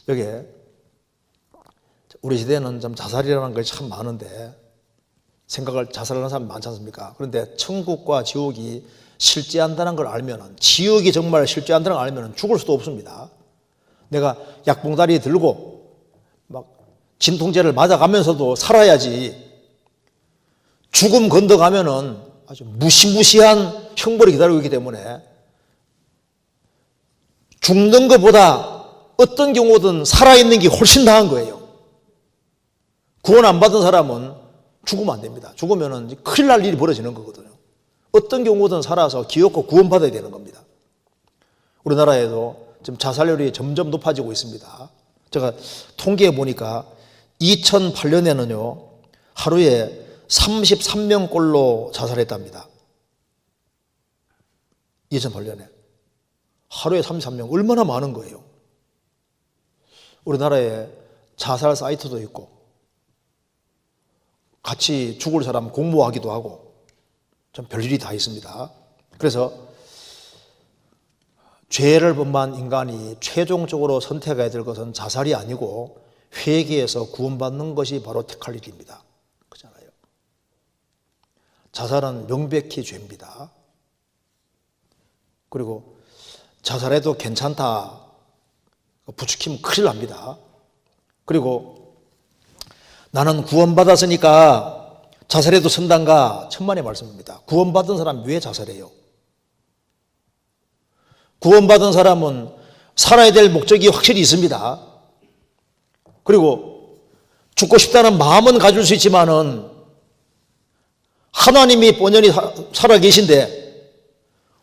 여기에 우리 시대에는 좀 자살이라는 것이 참 많은데 자살하는 사람이 많지 않습니까? 그런데 천국과 지옥이 실제한다는 걸 알면은, 지옥이 정말 실제한다는 걸 알면은 죽을 수도 없습니다. 내가 약봉다리 들고 막 진통제를 맞아가면서도 살아야지, 죽음 건너가면은 아주 무시무시한 형벌이 기다리고 있기 때문에 죽는 것보다 어떤 경우든 살아있는 게 훨씬 나은 거예요. 구원 안 받은 사람은 죽으면 안 됩니다. 죽으면은 큰일 날 일이 벌어지는 거거든요. 어떤 경우든 살아서 기업고 구원받아야 되는 겁니다. 우리나라에도 지금 자살률이 점점 높아지고 있습니다. 제가 통계해 보니까 2008년에는요, 하루에 33명꼴로 자살했답니다. 2008년에. 하루에 33명. 얼마나 많은 거예요. 우리나라에 자살 사이트도 있고, 같이 죽을 사람 공모하기도 하고, 좀 별일이 다 있습니다. 그래서 죄를 범한 인간이 최종적으로 선택해야 될 것은 자살이 아니고 회개해서 구원받는 것이 바로 택할 일입니다. 그렇잖아요. 자살은 명백히 죄입니다. 그리고 자살해도 괜찮다 부추기면 큰일 납니다. 그리고 나는 구원받았으니까 자살해도 선단가, 천만의 말씀입니다. 구원받은 사람이 왜 자살해요? 구원받은 사람은 살아야 될 목적이 확실히 있습니다. 그리고 죽고 싶다는 마음은 가질 수 있지만은 하나님이 본연히 살아계신데,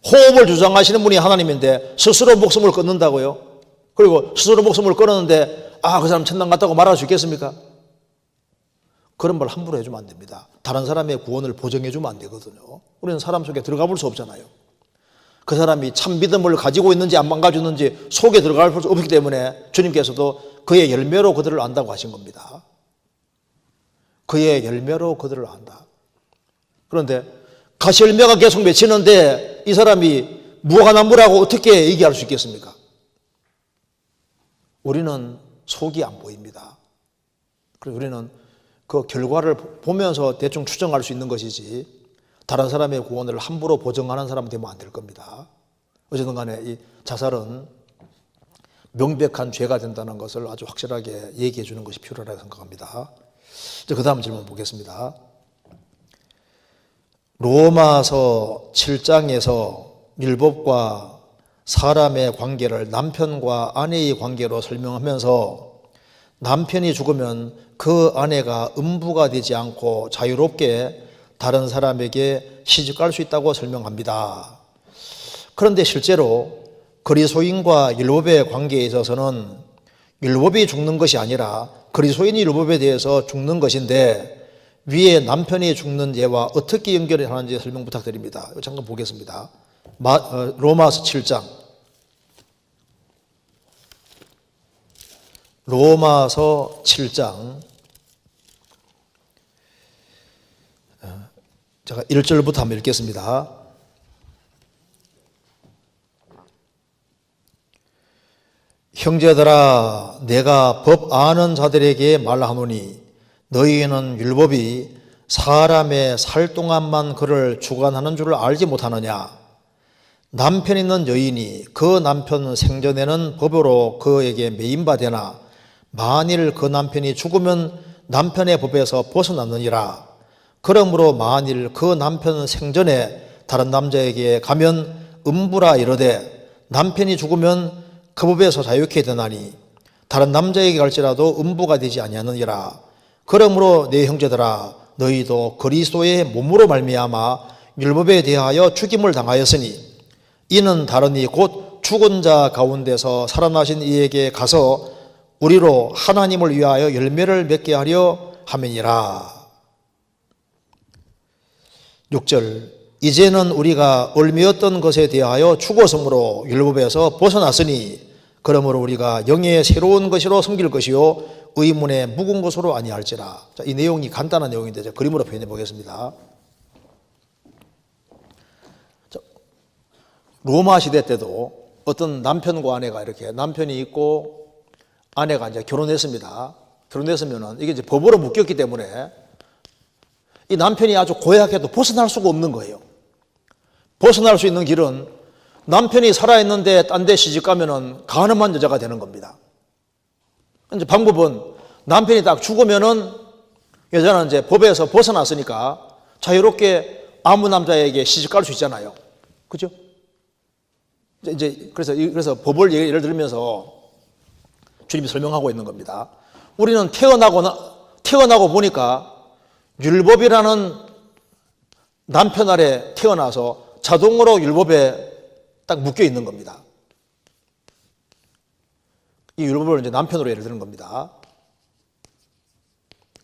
호흡을 주장하시는 분이 하나님인데 스스로 목숨을 끊는다고요? 그리고 스스로 목숨을 끊었는데 그 사람 천당 갔다고 말할 수 있겠습니까? 그런 말 함부로 해주면 안 됩니다. 다른 사람의 구원을 보정해주면 안 되거든요. 우리는 사람 속에 들어가 볼 수 없잖아요. 그 사람이 참 믿음을 가지고 있는지 안 가지고 속에 들어갈 수 없기 때문에 주님께서도 그의 열매로 그들을 안다고 하신 겁니다. 그의 열매로 그들을 안다. 그런데 가시 열매가 계속 맺히는데 이 사람이 무화과나무라고 어떻게 얘기할 수 있겠습니까? 우리는 속이 안 보입니다. 그래서 우리는 그 결과를 보면서 대충 추정할 수 있는 것이지 다른 사람의 구원을 함부로 보정하는 사람은 되면 안 될 겁니다. 어쨌든 간에 이 자살은 명백한 죄가 된다는 것을 아주 확실하게 얘기해 주는 것이 필요하다고 생각합니다. 그 다음 질문 보겠습니다. 로마서 7장에서 율법과 사람의 관계를 남편과 아내의 관계로 설명하면서 남편이 죽으면 그 아내가 음부가 되지 않고 자유롭게 다른 사람에게 시집갈 수 있다고 설명합니다. 그런데 실제로 그리스도인과 율법의 관계에 있어서는 율법이 죽는 것이 아니라 그리스도인이 율법에 대해서 죽는 것인데, 위에 남편이 죽는 예와 어떻게 연결이 하는지 설명 부탁드립니다. 잠깐 보겠습니다. 로마서 7장. 로마서 7장. 제가 1절부터 한번 읽겠습니다. 형제들아 내가 법 아는 자들에게 말하노니 너희는 율법이 사람의 살 동안만 그를 주관하는 줄을 알지 못하느냐. 남편 있는 여인이 그 남편 생전에는 법으로 그에게 매인바 되나 만일 그 남편이 죽으면 남편의 법에서 벗어났느니라. 그러므로 만일 그 남편 생전에 다른 남자에게 가면 음부라 이르되 남편이 죽으면 그 법에서 자유케 되나니 다른 남자에게 갈지라도 음부가 되지 아니하느니라. 그러므로 내 형제들아 너희도 그리스도의 몸으로 말미암아 율법에 대하여 죽임을 당하였으니 이는 다르니 곧 죽은 자 가운데서 살아나신 이에게 가서 우리로 하나님을 위하여 열매를 맺게 하려 함이니라. 6절 이제는 우리가 얽매였던 것에 대하여 죽었으므로 율법에서 벗어났으니 그러므로 우리가 영의 새로운 것으로 섬길 것이요 의문의 묵은 것으로 아니할지라. 자, 이 내용이 간단한 내용인데 제가 그림으로 표현해 보겠습니다. 자, 로마 시대 때도 어떤 남편과 아내가 이렇게 남편이 있고 아내가 이제 결혼했습니다. 결혼했으면은 이게 이제 법으로 묶였기 때문에 이 남편이 아주 고약해도 벗어날 수가 없는 거예요. 벗어날 수 있는 길은 남편이 살아있는데 딴 데 시집 가면은 가늠한 여자가 되는 겁니다. 이제 방법은 남편이 딱 죽으면은 여자는 이제 법에서 벗어났으니까 자유롭게 아무 남자에게 시집 갈 수 있잖아요. 그죠? 그래서 법을 예를 들면서 주님이 설명하고 있는 겁니다. 우리는 태어나고 보니까 율법이라는 남편 아래 태어나서 자동으로 율법에 딱 묶여 있는 겁니다. 이 율법을 이제 남편으로 예를 드는 겁니다.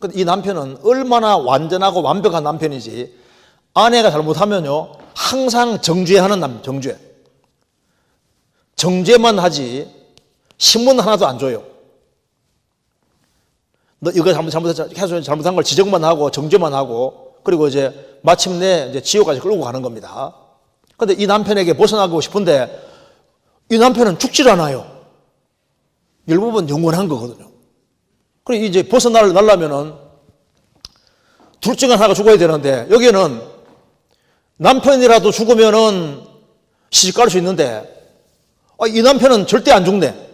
근데 이 남편은 얼마나 완전하고 완벽한 남편이지 아내가 잘못하면요 항상 정죄하는 정죄만 하지 신문 하나도 안 줘요. 너 이거 잘못한 걸 지적만 하고 정죄만 하고 그리고 이제 마침내 이제 지옥까지 끌고 가는 겁니다. 그런데 이 남편에게 벗어나고 싶은데 이 남편은 죽질 않아요. 율법은 영원한 거거든요. 그리고 이제 벗어나려면은 둘 중에 하나가 죽어야 되는데 여기는 남편이라도 죽으면은 시집 갈 수 있는데 이 남편은 절대 안 죽네.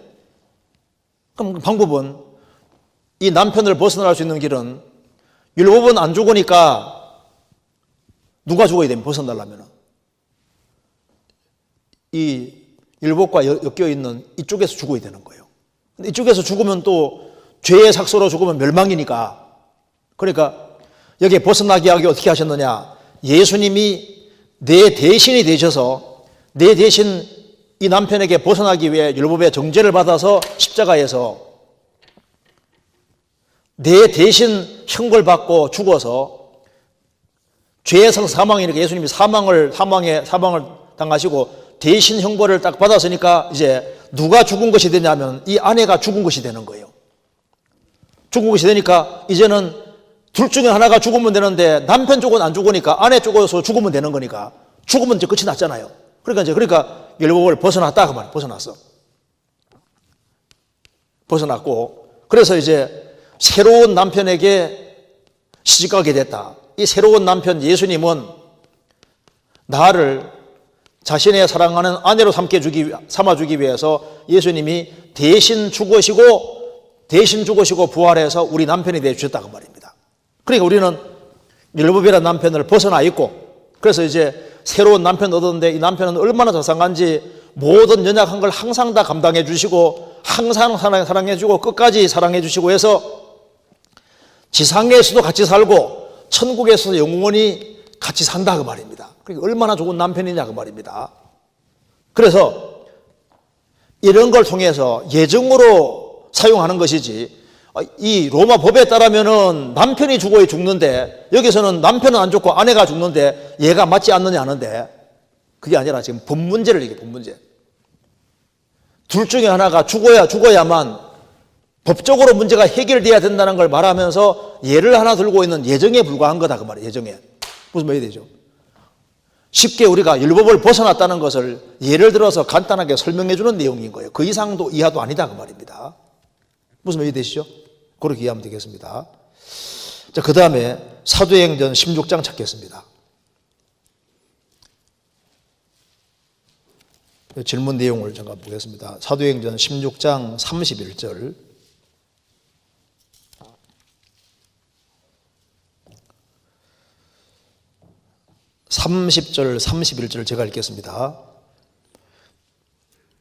그럼 방법은 이 남편을 벗어날 수 있는 길은 율법은 안 죽으니까 누가 죽어야 됩니까? 벗어나려면 이 율법과 엮여 있는 이쪽에서 죽어야 되는 거예요. 근데 이쪽에서 죽으면 또 죄의 삭소로 죽으면 멸망이니까 그러니까 여기에 벗어나게 하기 어떻게 하셨느냐? 예수님이 내 대신이 되셔서 내 대신 이 남편에게 벗어나기 위해 율법의 정죄를 받아서 십자가에서 내 대신 형벌 받고 죽어서 죄의 사망이니까 예수님이 사망을 당하시고 대신 형벌을 딱 받았으니까 이제 누가 죽은 것이 되냐면 이 아내가 죽은 것이 되는 거예요. 죽은 것이 되니까 이제는 둘 중에 하나가 죽으면 되는데 남편 쪽은 안 죽으니까 아내 쪽에서 죽으면 되는 거니까 죽으면 이제 끝이 났잖아요. 그러니까 율법을 벗어났다 그 말, 벗어났고 그래서 이제 새로운 남편에게 시집가게 됐다. 이 새로운 남편 예수님은 나를 자신의 사랑하는 아내로 삼아주기 위해서 예수님이 대신 죽으시고 부활해서 우리 남편이 되어주셨다 그 말입니다. 그러니까 우리는 율법이라는 남편을 벗어나 있고 그래서 이제 새로운 남편 얻었는데 이 남편은 얼마나 자상한지 모든 연약한 걸 항상 다 감당해 주시고 항상 사랑해 주고 끝까지 사랑해 주시고 해서 지상에서도 같이 살고 천국에서도 영원히 같이 산다 그 말입니다. 그러니까 얼마나 좋은 남편이냐 그 말입니다. 그래서 이런 걸 통해서 예정으로 사용하는 것이지 이 로마 법에 따르면은 남편이 죽어야 죽는데 여기서는 남편은 안 죽고 아내가 죽는데 얘가 맞지 않느냐 하는데 그게 아니라 지금 법 문제를 얘기해. 법 문제. 둘 중에 하나가 죽어야만 법적으로 문제가 해결돼야 된다는 걸 말하면서 예를 하나 들고 있는 예정에 불과한 거다 그 말이에요. 예정에. 무슨 말이 되죠? 쉽게 우리가 율법을 벗어났다는 것을 예를 들어서 간단하게 설명해 주는 내용인 거예요. 그 이상도 이하도 아니다 그 말입니다. 무슨 말이 되시죠? 그렇게 이해하면 되겠습니다. 자, 그 다음에 사도행전 16장 찾겠습니다. 질문 내용을 잠깐 보겠습니다. 사도행전 16장 31절. 30절, 31절 제가 읽겠습니다.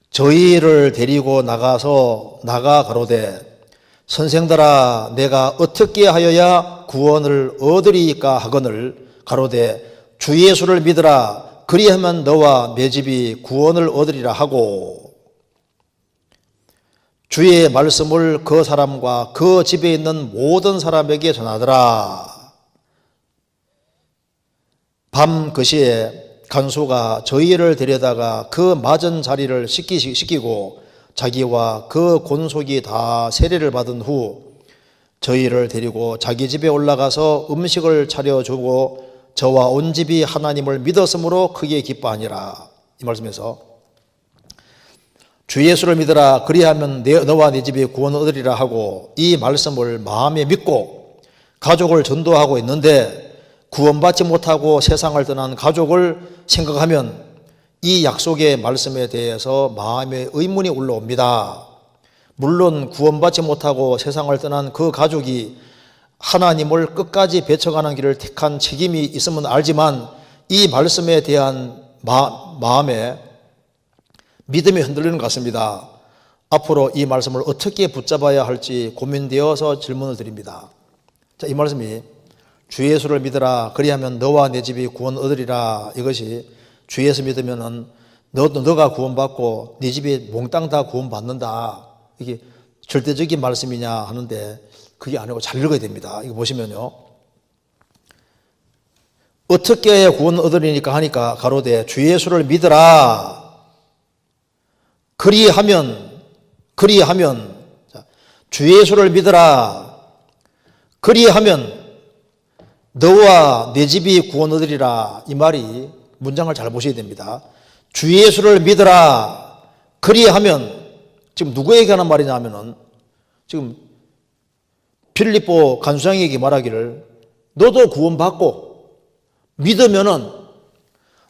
저희를 데리고 나가 가로되 선생들아 내가 어떻게 하여야 구원을 얻으리까 하거늘 가로되 주 예수를 믿으라 그리하면 너와 내 집이 구원을 얻으리라 하고 주의 말씀을 그 사람과 그 집에 있는 모든 사람에게 전하더라. 밤 그 시에 간수가 저희를 데려다가 그 맞은 자리를 씻기고 자기와 그 권속이 다 세례를 받은 후 저희를 데리고 자기 집에 올라가서 음식을 차려주고 저와 온 집이 하나님을 믿었으므로 크게 기뻐하니라. 이 말씀에서 주 예수를 믿으라 그리하면 너와 네 집이 구원을 얻으리라 하고 이 말씀을 마음에 믿고 가족을 전도하고 있는데 구원받지 못하고 세상을 떠난 가족을 생각하면 이 약속의 말씀에 대해서 마음에 의문이 올라옵니다. 물론 구원받지 못하고 세상을 떠난 그 가족이 하나님을 끝까지 배척하는 길을 택한 책임이 있음은 알지만 이 말씀에 대한 마음에 믿음이 흔들리는 것 같습니다. 앞으로 이 말씀을 어떻게 붙잡아야 할지 고민되어서 질문을 드립니다. 자, 이 말씀이 주 예수를 믿으라 그리하면 너와 내 집이 구원 얻으리라. 이것이 주 예수 믿으면은 너가 구원받고 네 집이 몽땅 다 구원받는다. 이게 절대적인 말씀이냐 하는데 그게 아니고 잘 읽어야 됩니다. 이거 보시면요. 어떻게 해야 구원 얻으리니까 하니까 가로되 주 예수를 믿으라. 그리하면 주 예수를 믿으라. 그리하면 너와 내 집이 구원 얻으리라. 이 말이 문장을 잘 보셔야 됩니다. 주 예수를 믿으라. 그리하면 지금 누구에게 하는 말이냐 하면은 지금 빌립보 간수장에게 말하기를 너도 구원받고 믿으면은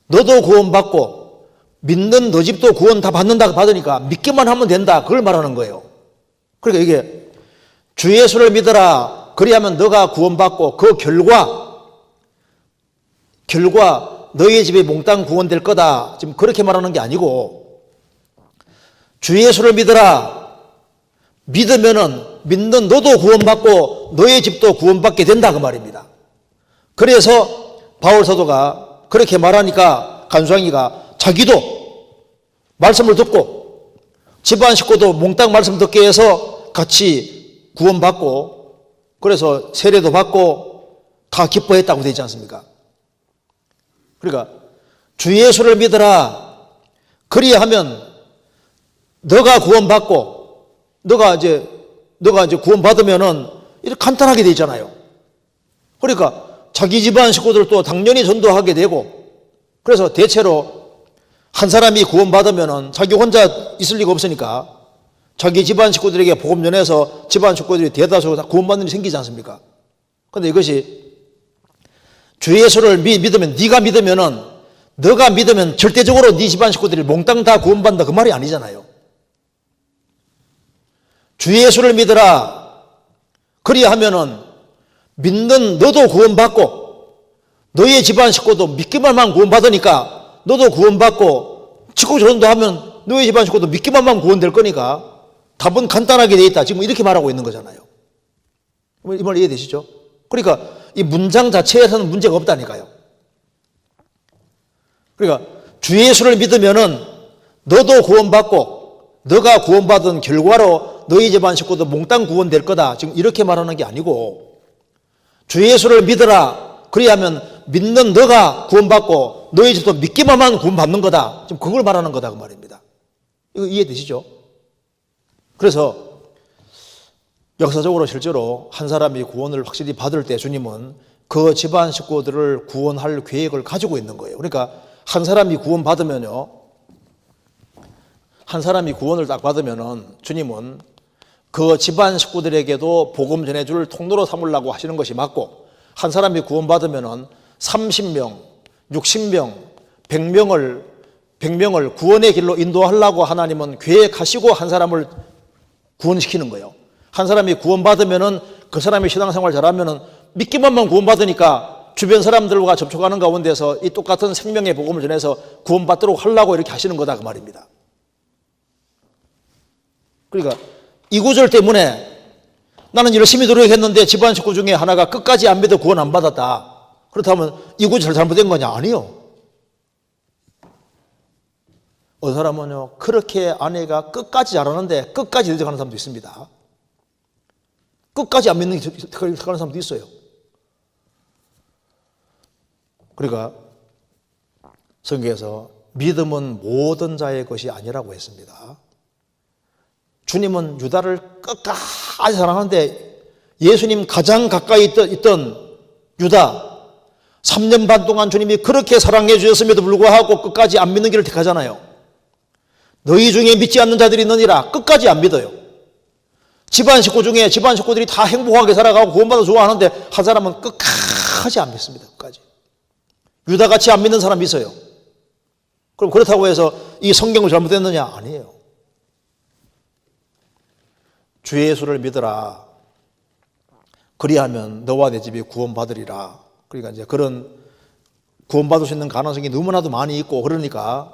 너도 구원받고 믿는 너 집도 구원 다 받으니까 믿기만 하면 된다. 그걸 말하는 거예요. 그러니까 이게 주 예수를 믿어라. 그리하면 너가 구원받고 그 결과 너희 집이 몽땅 구원될 거다. 지금 그렇게 말하는 게 아니고 주 예수를 믿어라. 믿으면은 믿는 너도 구원받고 너희 집도 구원받게 된다 그 말입니다. 그래서 바울 사도가 그렇게 말하니까 간수장이가 자기도 말씀을 듣고 집안 식구도 몽땅 말씀 듣게 해서 같이 구원받고 그래서 세례도 받고 다 기뻐했다고 되지 않습니까? 그러니까 주 예수를 믿어라. 그리하면 너가 구원받고 너가 이제 구원받으면은 이렇게 간단하게 되잖아요. 그러니까 자기 집안 식구들도 당연히 전도하게 되고 그래서 대체로 한 사람이 구원받으면은 자기 혼자 있을 리가 없으니까 자기 집안 식구들에게 복음 전해서 집안 식구들이 대다수 다 구원받는 일이 생기지 않습니까? 그런데 이것이 주 예수를 믿으면 네가 믿으면은 너가 믿으면 절대적으로 네 집안 식구들이 몽땅 다 구원받는다 그 말이 아니잖아요. 주 예수를 믿으라. 그리하면은 믿는 너도 구원받고 너의 집안 식구도 믿기만 구원받으니까 너도 구원받고 직구 전도 하면 너의 집안 식구도 믿기만 구원될 거니까 답은 간단하게 돼 있다. 지금 이렇게 말하고 있는 거잖아요. 이 말 이해되시죠? 그러니까 이 문장 자체에서는 문제가 없다니까요. 그러니까 주 예수를 믿으면은 너도 구원받고 너가 구원받은 결과로 너희 집안 식구도 몽땅 구원될 거다. 지금 이렇게 말하는 게 아니고 주 예수를 믿으라. 그리하면 믿는 너가 구원받고 너희 집도 믿기만 구원받는 거다. 지금 그걸 말하는 거다 그 말입니다. 이거 이해되시죠? 그래서 역사적으로 실제로 한 사람이 구원을 확실히 받을 때 주님은 그 집안 식구들을 구원할 계획을 가지고 있는 거예요. 그러니까 한 사람이 구원받으면요, 한 사람이 구원을 딱 받으면은 주님은 그 집안 식구들에게도 복음 전해줄 통로로 삼으려고 하시는 것이 맞고, 한 사람이 구원받으면은 30명, 60명, 100명을 구원의 길로 인도하려고 하나님은 계획하시고 한 사람을 구원시키는 거예요. 한 사람이 구원받으면은 그 사람이 신앙생활 잘하면은 믿기만만 구원받으니까 주변 사람들과 접촉하는 가운데서 이 똑같은 생명의 복음을 전해서 구원받도록 하려고 이렇게 하시는 거다 그 말입니다. 그러니까 이 구절 때문에 나는 열심히 노력했는데 집안 식구 중에 하나가 끝까지 안 믿어 구원 안 받았다. 그렇다면 이 구절 잘못된 거냐? 아니요. 어떤 사람은요, 그렇게 아내가 끝까지 잘하는데 끝까지 늦어가는 사람도 있습니다. 끝까지 안 믿는 가는 사람도 있어요. 그러니까 성경에서 믿음은 모든 자의 것이 아니라고 했습니다. 주님은 유다를 끝까지 사랑하는데 예수님 가장 가까이 있던 유다, 3년 반 동안 주님이 그렇게 사랑해 주셨음에도 불구하고 끝까지 안 믿는 길을 택하잖아요. 너희 중에 믿지 않는 자들이 있느니라. 끝까지 안 믿어요. 집안 식구 중에 집안 식구들이 다 행복하게 살아가고 구원받아 좋아하는데 한 사람은 끝까지 안 믿습니다. 끝까지. 유다같이 안 믿는 사람이 있어요. 그럼 그렇다고 해서 이 성경을 잘못했느냐? 아니에요. 주 예수를 믿으라. 그리하면 너와 내 집이 구원받으리라. 그러니까 이제 그런 구원받을 수 있는 가능성이 너무나도 많이 있고, 그러니까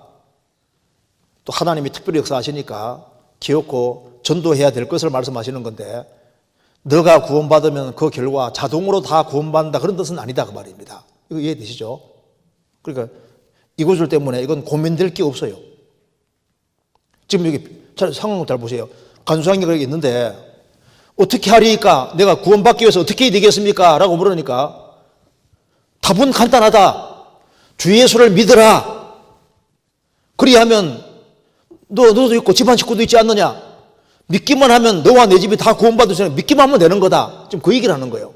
또 하나님이 특별히 역사하시니까 기어코 전도해야 될 것을 말씀하시는 건데, 너가 구원받으면 그 결과 자동으로 다 구원받는다 그런 뜻은 아니다 그 말입니다. 이거 이해되시죠? 그러니까 이 구절 때문에 이건 고민될 게 없어요. 지금 여기 상황을 잘 보세요. 간수장이 그렇게 있는데 어떻게 하리까? 내가 구원받기 위해서 어떻게 해야 되겠습니까? 라고 물으니까 답은 간단하다. 주 예수를 믿으라. 그리하면 너도 있고 집안 식구도 있지 않느냐? 믿기만 하면 너와 내 집이 다 구원받을 수 있는, 믿기만 하면 되는 거다. 지금 그 얘기를 하는 거예요.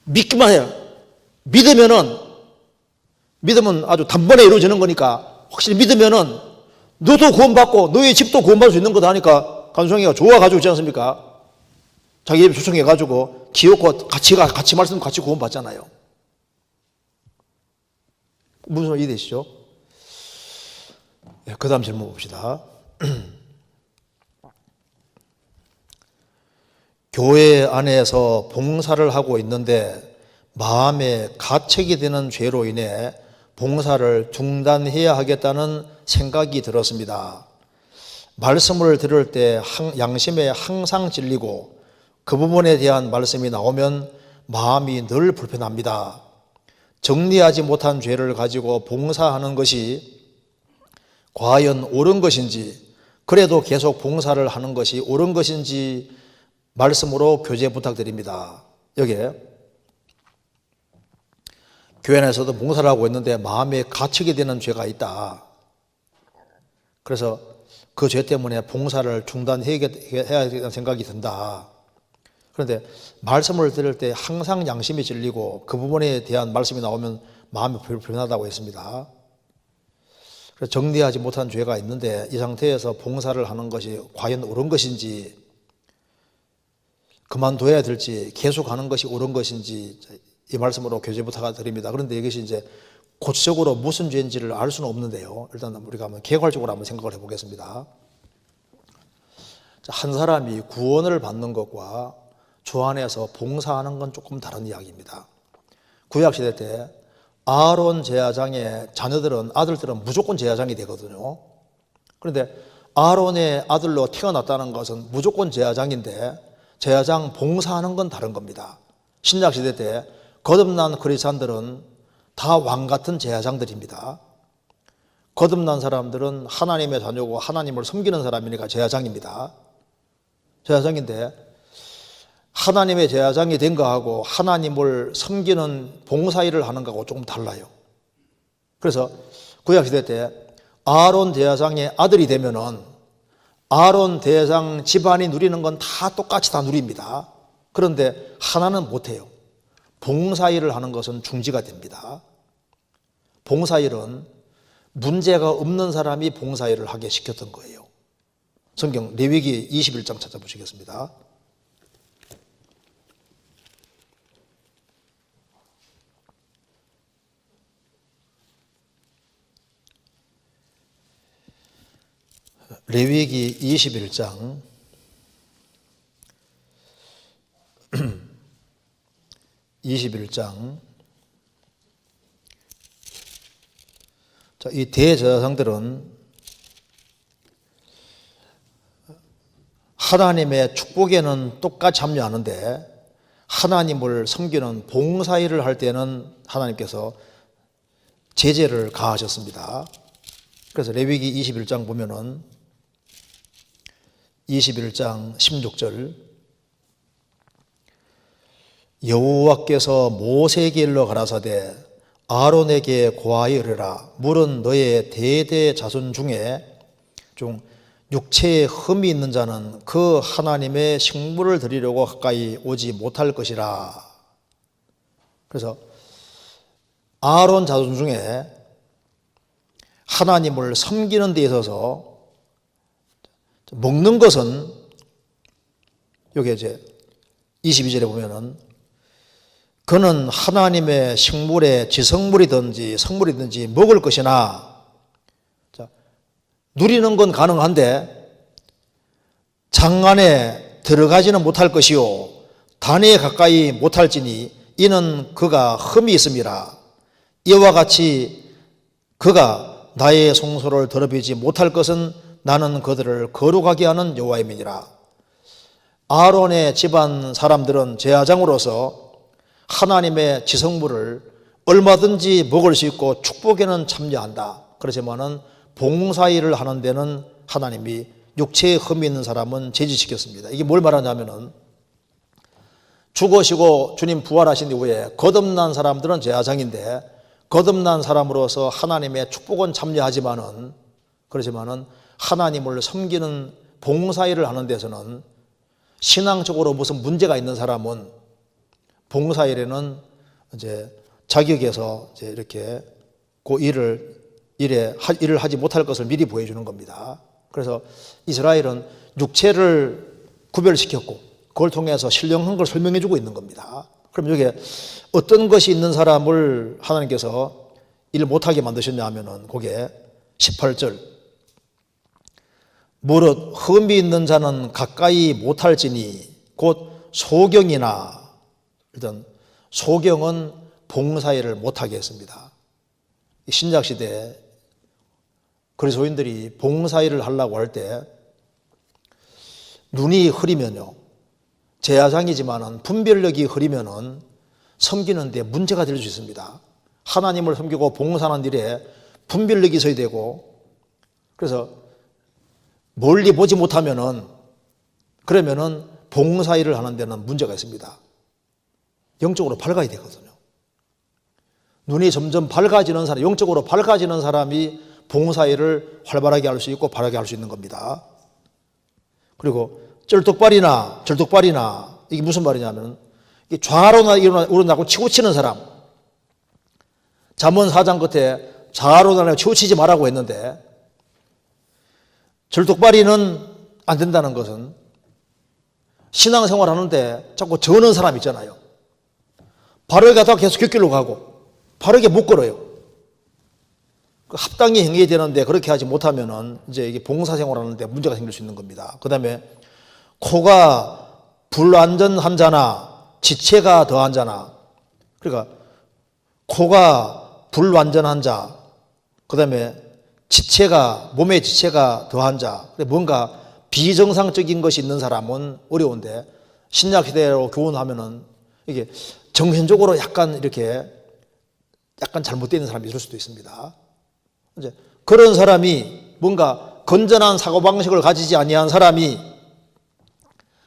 믿기만 해요. 믿으면 아주 단번에 이루어지는 거니까, 확실히 믿으면은 너도 구원받고 너의 집도 구원받을 수 있는 거다 하니까 간수장이가 좋아가지고 있지 않습니까? 자기 집에 초청해가지고 기어코 같이 말씀 같이 구원받잖아요. 무슨 소리 이해되시죠? 그 다음 질문 봅시다. 교회 안에서 봉사를 하고 있는데 마음에 가책이 되는 죄로 인해 봉사를 중단해야 하겠다는 생각이 들었습니다. 말씀을 들을 때 양심에 항상 찔리고 그 부분에 대한 말씀이 나오면 마음이 늘 불편합니다. 정리하지 못한 죄를 가지고 봉사하는 것이 과연 옳은 것인지, 그래도 계속 봉사를 하는 것이 옳은 것인지 말씀으로 교제 부탁드립니다. 여기에 교회 안에서도 봉사를 하고 있는데 마음에 가책이 되는 죄가 있다. 그래서 그 죄 때문에 봉사를 중단해야 되는 생각이 든다. 그런데 말씀을 들을 때 항상 양심이 찔리고 그 부분에 대한 말씀이 나오면 마음이 불편하다고 했습니다. 그래서 정리하지 못한 죄가 있는데 이 상태에서 봉사를 하는 것이 과연 옳은 것인지, 그만둬야 될지, 계속하는 것이 옳은 것인지 이 말씀으로 교제 부탁드립니다. 그런데 이것이 이제 구체적으로 무슨 죄인지를 알 수는 없는데요. 일단 우리가 한번 개괄적으로 한번 생각을 해보겠습니다. 한 사람이 구원을 받는 것과 주 안에서 봉사하는 건 조금 다른 이야기입니다. 구약시대 때 아론 제사장의 자녀들은, 아들들은 무조건 제사장이 되거든요. 그런데 아론의 아들로 태어났다는 것은 무조건 제사장인데 제사장 봉사하는 건 다른 겁니다. 신약시대 때 거듭난 그리스도인들은 다 왕같은 제사장들입니다. 거듭난 사람들은 하나님의 자녀고 하나님을 섬기는 사람이니까 제사장입니다. 제사장인데 하나님의 제사장이 된 거하고 하나님을 섬기는 봉사일을 하는 거하고 조금 달라요. 그래서 구약시대 때 아론 제사장의 아들이 되면은 아론 제사장 집안이 누리는 건 다 똑같이 다 누립니다. 그런데 하나는 못해요. 봉사일을 하는 것은 중지가 됩니다. 봉사일은 문제가 없는 사람이 봉사일을 하게 시켰던 거예요. 성경 레위기 21장 찾아보시겠습니다. 레위기 21장 21장 자, 이 대제사장들은 하나님의 축복에는 똑같이 참여하는데 하나님을 섬기는 봉사일을 할 때는 하나님께서 제재를 가하셨습니다. 그래서 레위기 21장 보면은 21장 16절 여호와께서 모세에게 일러 가라사대 아론에게 고하여 이르라 물은 너의 대대 자손 중에 육체에 흠이 있는 자는 그 하나님의 식물을 드리려고 가까이 오지 못할 것이라. 그래서 아론 자손 중에 하나님을 섬기는 데 있어서 먹는 것은 여기 이제 22절에 보면은 그는 하나님의 식물의 지성물이든지 성물이든지 먹을 것이나 자, 누리는 건 가능한데 장 안에 들어가지는 못할 것이요 단에 가까이 못할지니 이는 그가 흠이 있음이라. 이와 같이 그가 나의 성소를 더럽히지 못할 것은 나는 그들을 거룩하게 하는 여호와임이니라. 아론의 집안 사람들은 제사장으로서 하나님의 지성물을 얼마든지 먹을 수 있고 축복에는 참여한다. 그렇지만은 봉사일을 하는 데는 하나님이 육체에 흠이 있는 사람은 제지시켰습니다. 이게 뭘 말하냐면은 죽으시고 주님 부활하신 이후에 거듭난 사람들은 제사장인데 거듭난 사람으로서 하나님의 축복은 참여하지만은 그렇지만은 하나님을 섬기는 봉사일을 하는 데서는 신앙적으로 무슨 문제가 있는 사람은 봉사일에는 이제 자격에서 이제 이렇게 그 일을 하지 못할 것을 미리 보여주는 겁니다. 그래서 이스라엘은 육체를 구별시켰고 그걸 통해서 신령한 걸 설명해 주고 있는 겁니다. 그럼 여기에 어떤 것이 있는 사람을 하나님께서 일 못하게 만드셨냐 하면은 그게 18절 무릇 흠이 있는 자는 가까이 못할지니 곧 소경이나 일단 소경은 봉사일을 못하게 했습니다. 신약시대에 그리스도인들이 봉사일을 하려고 할 때 눈이 흐리면요 제사장이지만은 분별력이 흐리면은 섬기는 데 문제가 될 수 있습니다. 하나님을 섬기고 봉사하는 일에 분별력이 있어야 되고 그래서 멀리 보지 못하면은 그러면은 봉사일을 하는 데는 문제가 있습니다. 영적으로 밝아야 되거든요. 눈이 점점 밝아지는 사람, 영적으로 밝아지는 사람이 봉사일을 활발하게 할 수 있고 바르게 할 수 있는 겁니다. 그리고 절뚝발이나 이게 무슨 말이냐면 좌로나 우러나고 치우치는 사람. 잠언 4장 끝에 좌로나 치우치지 말라고 했는데 절뚝발이는 안 된다는 것은 신앙생활 하는데 자꾸 저는 사람 있잖아요. 바르게 가다가 계속 곁길로 가고 바르게 못 걸어요. 합당히 행해야 되는데 그렇게 하지 못하면은 이제 이게 봉사생활 하는데 문제가 생길 수 있는 겁니다. 그 다음에 코가 불완전한 자나 지체가 더한 자나 그러니까 코가 불완전한 자, 그 다음에 몸의 지체가 더한 자, 뭔가 비정상적인 것이 있는 사람은 어려운데 신약시대로 교훈하면은 이게 정신적으로 약간 잘못되는 사람이 있을 수도 있습니다. 이제 그런 사람이 뭔가 건전한 사고방식을 가지지 아니한 사람이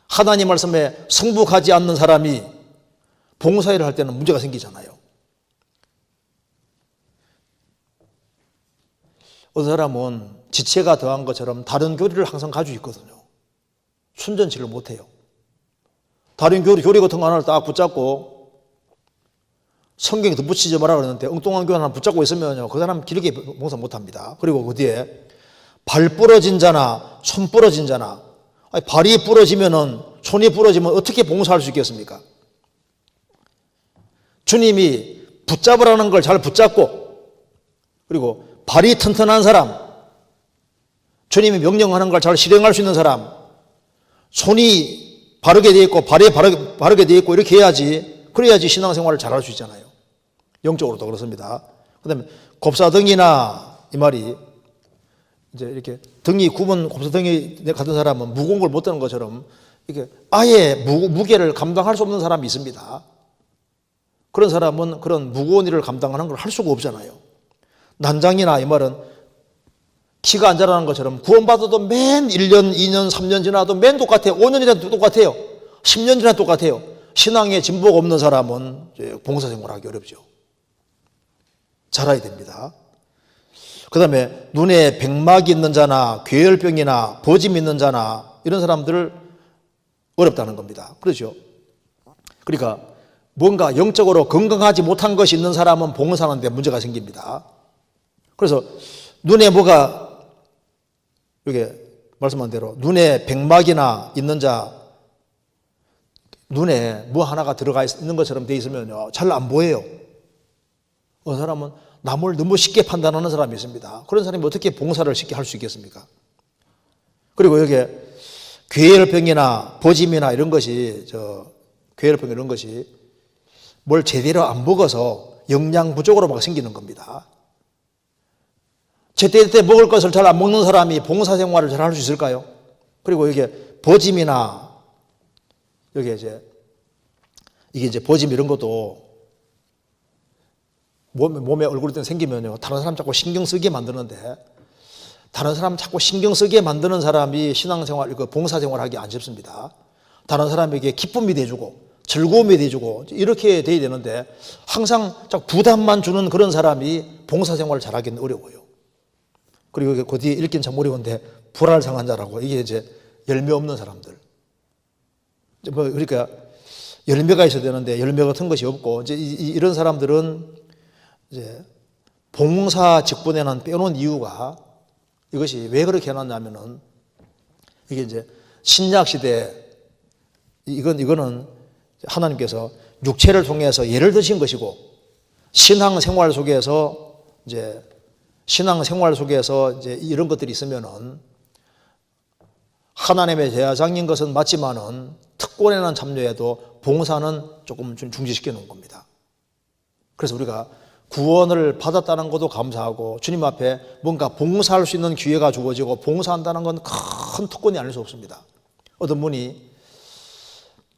하나님 말씀에 승복하지 않는 사람이 봉사일을 할 때는 문제가 생기잖아요. 어떤 사람은 지체가 더한 것처럼 다른 교리를 항상 가지고 있거든요. 순전치를 못해요. 다른 교리 같은 거 하나를 딱 붙잡고 성경에 덧붙이지 마라 그러는데 엉뚱한 교회 하나 붙잡고 있으면요, 그 사람 길게 봉사 못합니다. 그리고 그 뒤에 발 부러진 자나 손 부러진 자나, 아니, 발이 부러지면은 손이 부러지면 어떻게 봉사할 수 있겠습니까? 주님이 붙잡으라는 걸 잘 붙잡고, 그리고 발이 튼튼한 사람, 주님이 명령하는 걸 잘 실행할 수 있는 사람, 손이 바르게 되어 있고 발이 바르게 되어 있고 이렇게 해야지, 그래야지 신앙생활을 잘할 수 있잖아요. 영적으로도 그렇습니다. 그 다음에 곱사등이나, 이 말이 이제 이렇게 등이 굽은 곱사등이 같은 사람은 무거운 걸 못 드는 것처럼 이게 아예 무게를 감당할 수 없는 사람이 있습니다. 그런 사람은 그런 무거운 일을 감당하는 걸 할 수가 없잖아요. 난장이나, 이 말은 키가 안 자라는 것처럼 구원받아도 맨 1년, 2년, 3년 지나도 맨 똑같아요. 5년 지나도 똑같아요. 10년 지나도 똑같아요. 신앙에 진보가 없는 사람은 봉사생활하기 어렵죠. 잘해야 됩니다. 그 다음에 눈에 백막이 있는 자나 괴혈병이나 버짐이 있는 자나 이런 사람들 어렵다는 겁니다. 그렇죠? 그러니까 뭔가 영적으로 건강하지 못한 것이 있는 사람은 봉사하는데 문제가 생깁니다. 그래서 눈에 뭐가, 이렇게 말씀한 대로 눈에 백막이나 있는 자, 눈에 뭐 하나가 들어가 있는 것처럼 되어 있으면요, 잘 안 보여요. 어느 사람은 남을 너무 쉽게 판단하는 사람이 있습니다. 그런 사람이 어떻게 봉사를 쉽게 할 수 있겠습니까? 그리고 여기에 괴혈병이나 버짐이나 이런 것이, 괴혈병 이런 것이 뭘 제대로 안 먹어서 영양 부족으로 막 생기는 겁니다. 제때제때 먹을 것을 잘 안 먹는 사람이 봉사생활을 잘 할 수 있을까요? 그리고 이게 버짐이나, 여기 이게 이제 버짐 이런 것도 몸에 얼굴이 생기면요, 다른 사람 자꾸 신경 쓰게 만드는데, 다른 사람 자꾸 신경 쓰게 만드는 사람이 신앙생활, 봉사생활 하기 안 쉽습니다. 다른 사람에게 기쁨이 돼주고, 즐거움이 돼주고, 이렇게 돼야 되는데, 항상 자꾸 부담만 주는 그런 사람이 봉사생활을 잘하기는 어려워요. 그리고 그 뒤에 읽긴 참 어려운데, 불알상한 자라고, 이게 이제 열매 없는 사람들. 그러니까 열매가 있어야 되는데, 열매 같은 것이 없고, 이제 이런 사람들은 이제 봉사 직분에는 빼놓은 이유가, 이것이 왜 그렇게 해놨냐면은, 이게 이제 신약 시대, 이거는 하나님께서 육체를 통해서 예를 드신 것이고, 신앙생활 속에서 이제 이런 것들이 있으면은 하나님의 제사장인 것은 맞지만은 특권에는 참여해도 봉사는 조금 중지시켜 놓은 겁니다. 그래서 우리가 구원을 받았다는 것도 감사하고, 주님 앞에 뭔가 봉사할 수 있는 기회가 주어지고 봉사한다는 건 큰 특권이 아닐 수 없습니다. 어떤 분이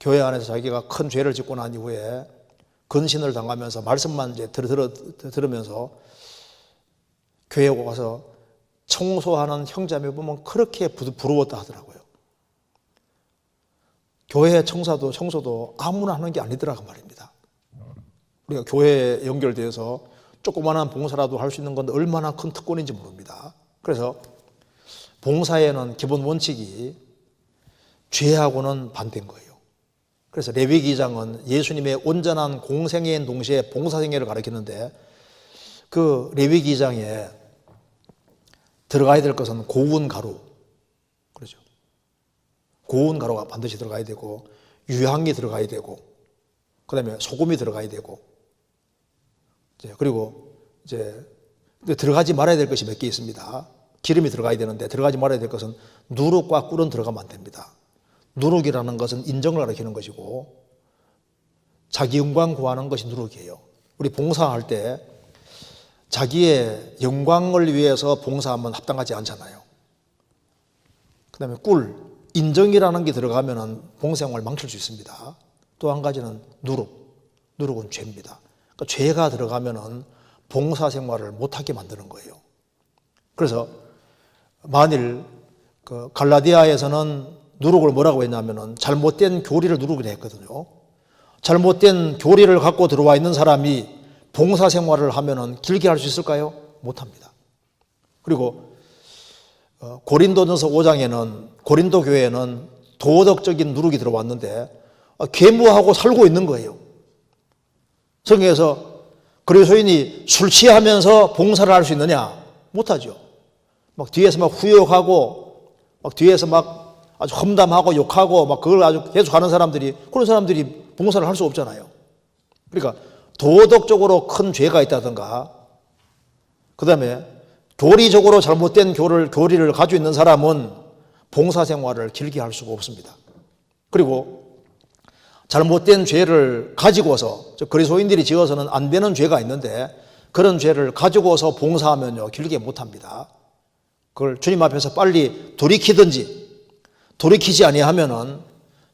교회 안에서 자기가 큰 죄를 짓고 난 이후에 근신을 당하면서 말씀만 이제 들으면서 교회에 와서 청소하는 형제를 보면 그렇게 부러웠다 하더라고요. 교회 청소도 아무나 하는 게 아니더라 그 말입니다. 우리가 교회에 연결되어서 조그마한 봉사라도 할 수 있는 건데 얼마나 큰 특권인지 모릅니다. 그래서 봉사에는 기본 원칙이 죄하고는 반대인 거예요. 그래서 레위기 2장은 예수님의 온전한 공생애인 동시에 봉사생애를 가리키는데, 그 레위기 2장에 들어가야 될 것은 고운 가루, 그렇죠? 고운 가루가 반드시 들어가야 되고, 유향이 들어가야 되고, 그 다음에 소금이 들어가야 되고, 그리고 이제 들어가지 말아야 될 것이 몇 개 있습니다. 기름이 들어가야 되는데 들어가지 말아야 될 것은 누룩과 꿀은 들어가면 안 됩니다. 누룩이라는 것은 인정을 가리키는 것이고, 자기 영광 구하는 것이 누룩이에요. 우리 봉사할 때 자기의 영광을 위해서 봉사하면 합당하지 않잖아요. 그 다음에 꿀, 인정이라는 게 들어가면 봉사생활을 망칠 수 있습니다. 또 한 가지는 누룩은 죄입니다. 그러니까 죄가 들어가면 봉사생활을 못하게 만드는 거예요. 그래서 만일 갈라디아에서는 누룩을 뭐라고 했냐면은 잘못된 교리를 누룩이라 했거든요. 잘못된 교리를 갖고 들어와 있는 사람이 봉사생활을 하면은 길게 할 수 있을까요? 못합니다. 그리고 고린도전서 5장에는 고린도 교회에는 도덕적인 누룩이 들어왔는데 괴무하고 살고 있는 거예요. 성경에서 그리스도인이 술 취하면서 봉사를 할 수 있느냐? 못하죠. 막 뒤에서 막 후욕하고, 막 뒤에서 막 아주 험담하고 욕하고, 막 그걸 아주 계속 하는 사람들이, 그런 사람들이 봉사를 할 수 없잖아요. 그러니까 도덕적으로 큰 죄가 있다든가, 그 다음에 교리적으로 잘못된 교리를 가지고 있는 사람은 봉사 생활을 길게 할 수가 없습니다. 그리고 잘못된 죄를 가지고서, 그리스도인들이 지어서는 안 되는 죄가 있는데 그런 죄를 가지고서 봉사하면요, 길게 못합니다. 그걸 주님 앞에서 빨리 돌이키든지, 돌이키지 아니하면은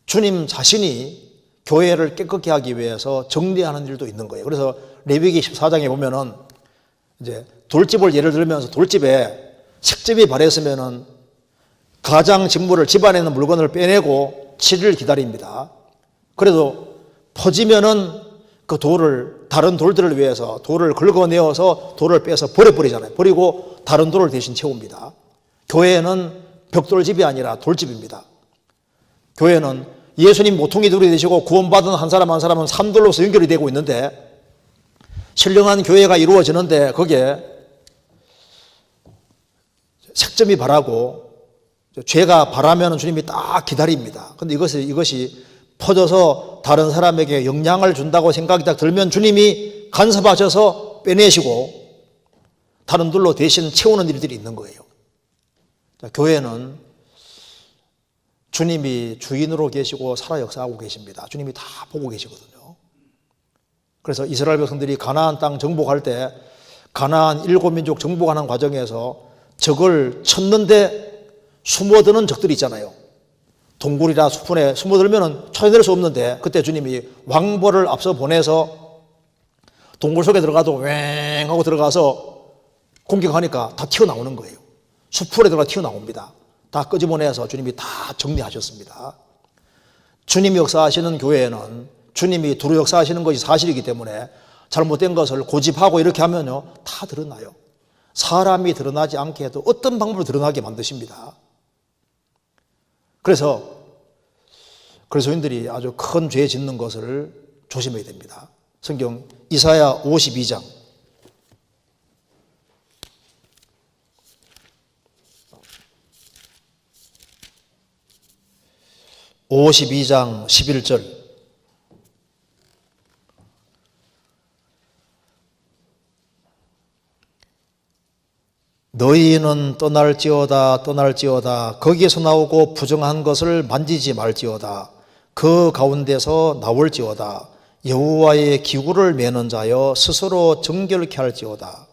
주님 자신이 교회를 깨끗게 하기 위해서 정리하는 일도 있는 거예요. 그래서 레위기 14장에 보면은 이제 돌집을 예를 들면서 돌집에 색점이 바랬으면은 가장 직무를, 집안에 있는 물건을 빼내고 7일 기다립니다. 그래도 퍼지면은 그 돌을, 다른 돌들을 위해서 돌을 긁어내어서 돌을 빼서 버려버리잖아요. 버리고 다른 돌을 대신 채웁니다. 교회는 벽돌집이 아니라 돌집입니다. 교회는 예수님 모퉁이 돌이 되시고 구원받은 한 사람 한 사람은 산돌로서 연결이 되고 있는데, 신령한 교회가 이루어지는데 거기에 색점이 바라고 죄가 바라면 주님이 딱 기다립니다. 근데 이것이 퍼져서 다른 사람에게 영향을 준다고 생각이 딱 들면 주님이 간섭하셔서 빼내시고 다른 돌로 대신 채우는 일들이 있는 거예요. 교회는 주님이 주인으로 계시고 살아 역사하고 계십니다. 주님이 다 보고 계시거든요. 그래서 이스라엘 백성들이 가나안 땅 정복할 때 가나안 7민족 정복하는 과정에서 적을 쳤는데 숨어드는 적들이 있잖아요. 동굴이나 수풀에 숨어들면 찾아낼 수 없는데 그때 주님이 왕보를 앞서 보내서 동굴 속에 들어가도 왱 하고 들어가서 공격하니까 다 튀어나오는 거예요. 수풀에 들어가 튀어나옵니다. 다 끄집어내서 주님이 다 정리하셨습니다. 주님이 역사하시는 교회에는 주님이 두루 역사하시는 것이 사실이기 때문에 잘못된 것을 고집하고 이렇게 하면요, 다 드러나요. 사람이 드러나지 않게 해도 어떤 방법으로 드러나게 만드십니다. 그래서 그리스도인들이 아주 큰 죄 짓는 것을 조심해야 됩니다. 성경 이사야 52장 11절 너희는 떠날지어다 거기에서 나오고 부정한 것을 만지지 말지어다 그 가운데서 나올지어다 여호와의 기구를 매는 자여 스스로 정결케 할지어다.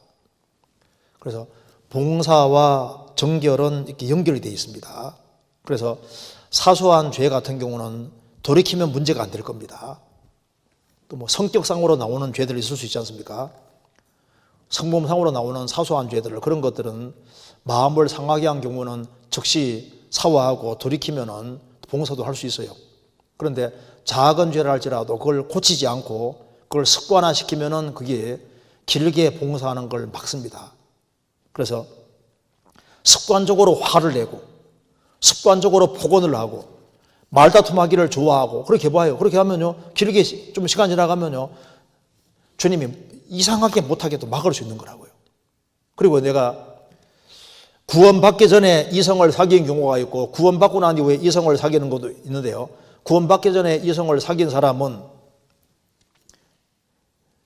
그래서 봉사와 정결은 이렇게 연결이 되어 있습니다. 그래서 사소한 죄 같은 경우는 돌이키면 문제가 안 될 겁니다. 또 뭐 성격상으로 나오는 죄들이 있을 수 있지 않습니까? 성범상으로 나오는 사소한 죄들, 그런 것들은 마음을 상하게 한 경우는 즉시 사과하고 돌이키면은 봉사도 할 수 있어요. 그런데 작은 죄를 할지라도 그걸 고치지 않고 그걸 습관화시키면은 그게 길게 봉사하는 걸 막습니다. 그래서 습관적으로 화를 내고 습관적으로 폭언을 하고 말다툼하기를 좋아하고 그렇게 봐요. 그렇게 하면요, 길게 좀 시간 지나가면요, 주님이 이상하게 못하게도 막을 수 있는 거라고요. 그리고 내가 구원받기 전에 이성을 사귄 경우가 있고 구원받고 난 이후에 이성을 사귀는 것도 있는데요. 구원받기 전에 이성을 사귄 사람은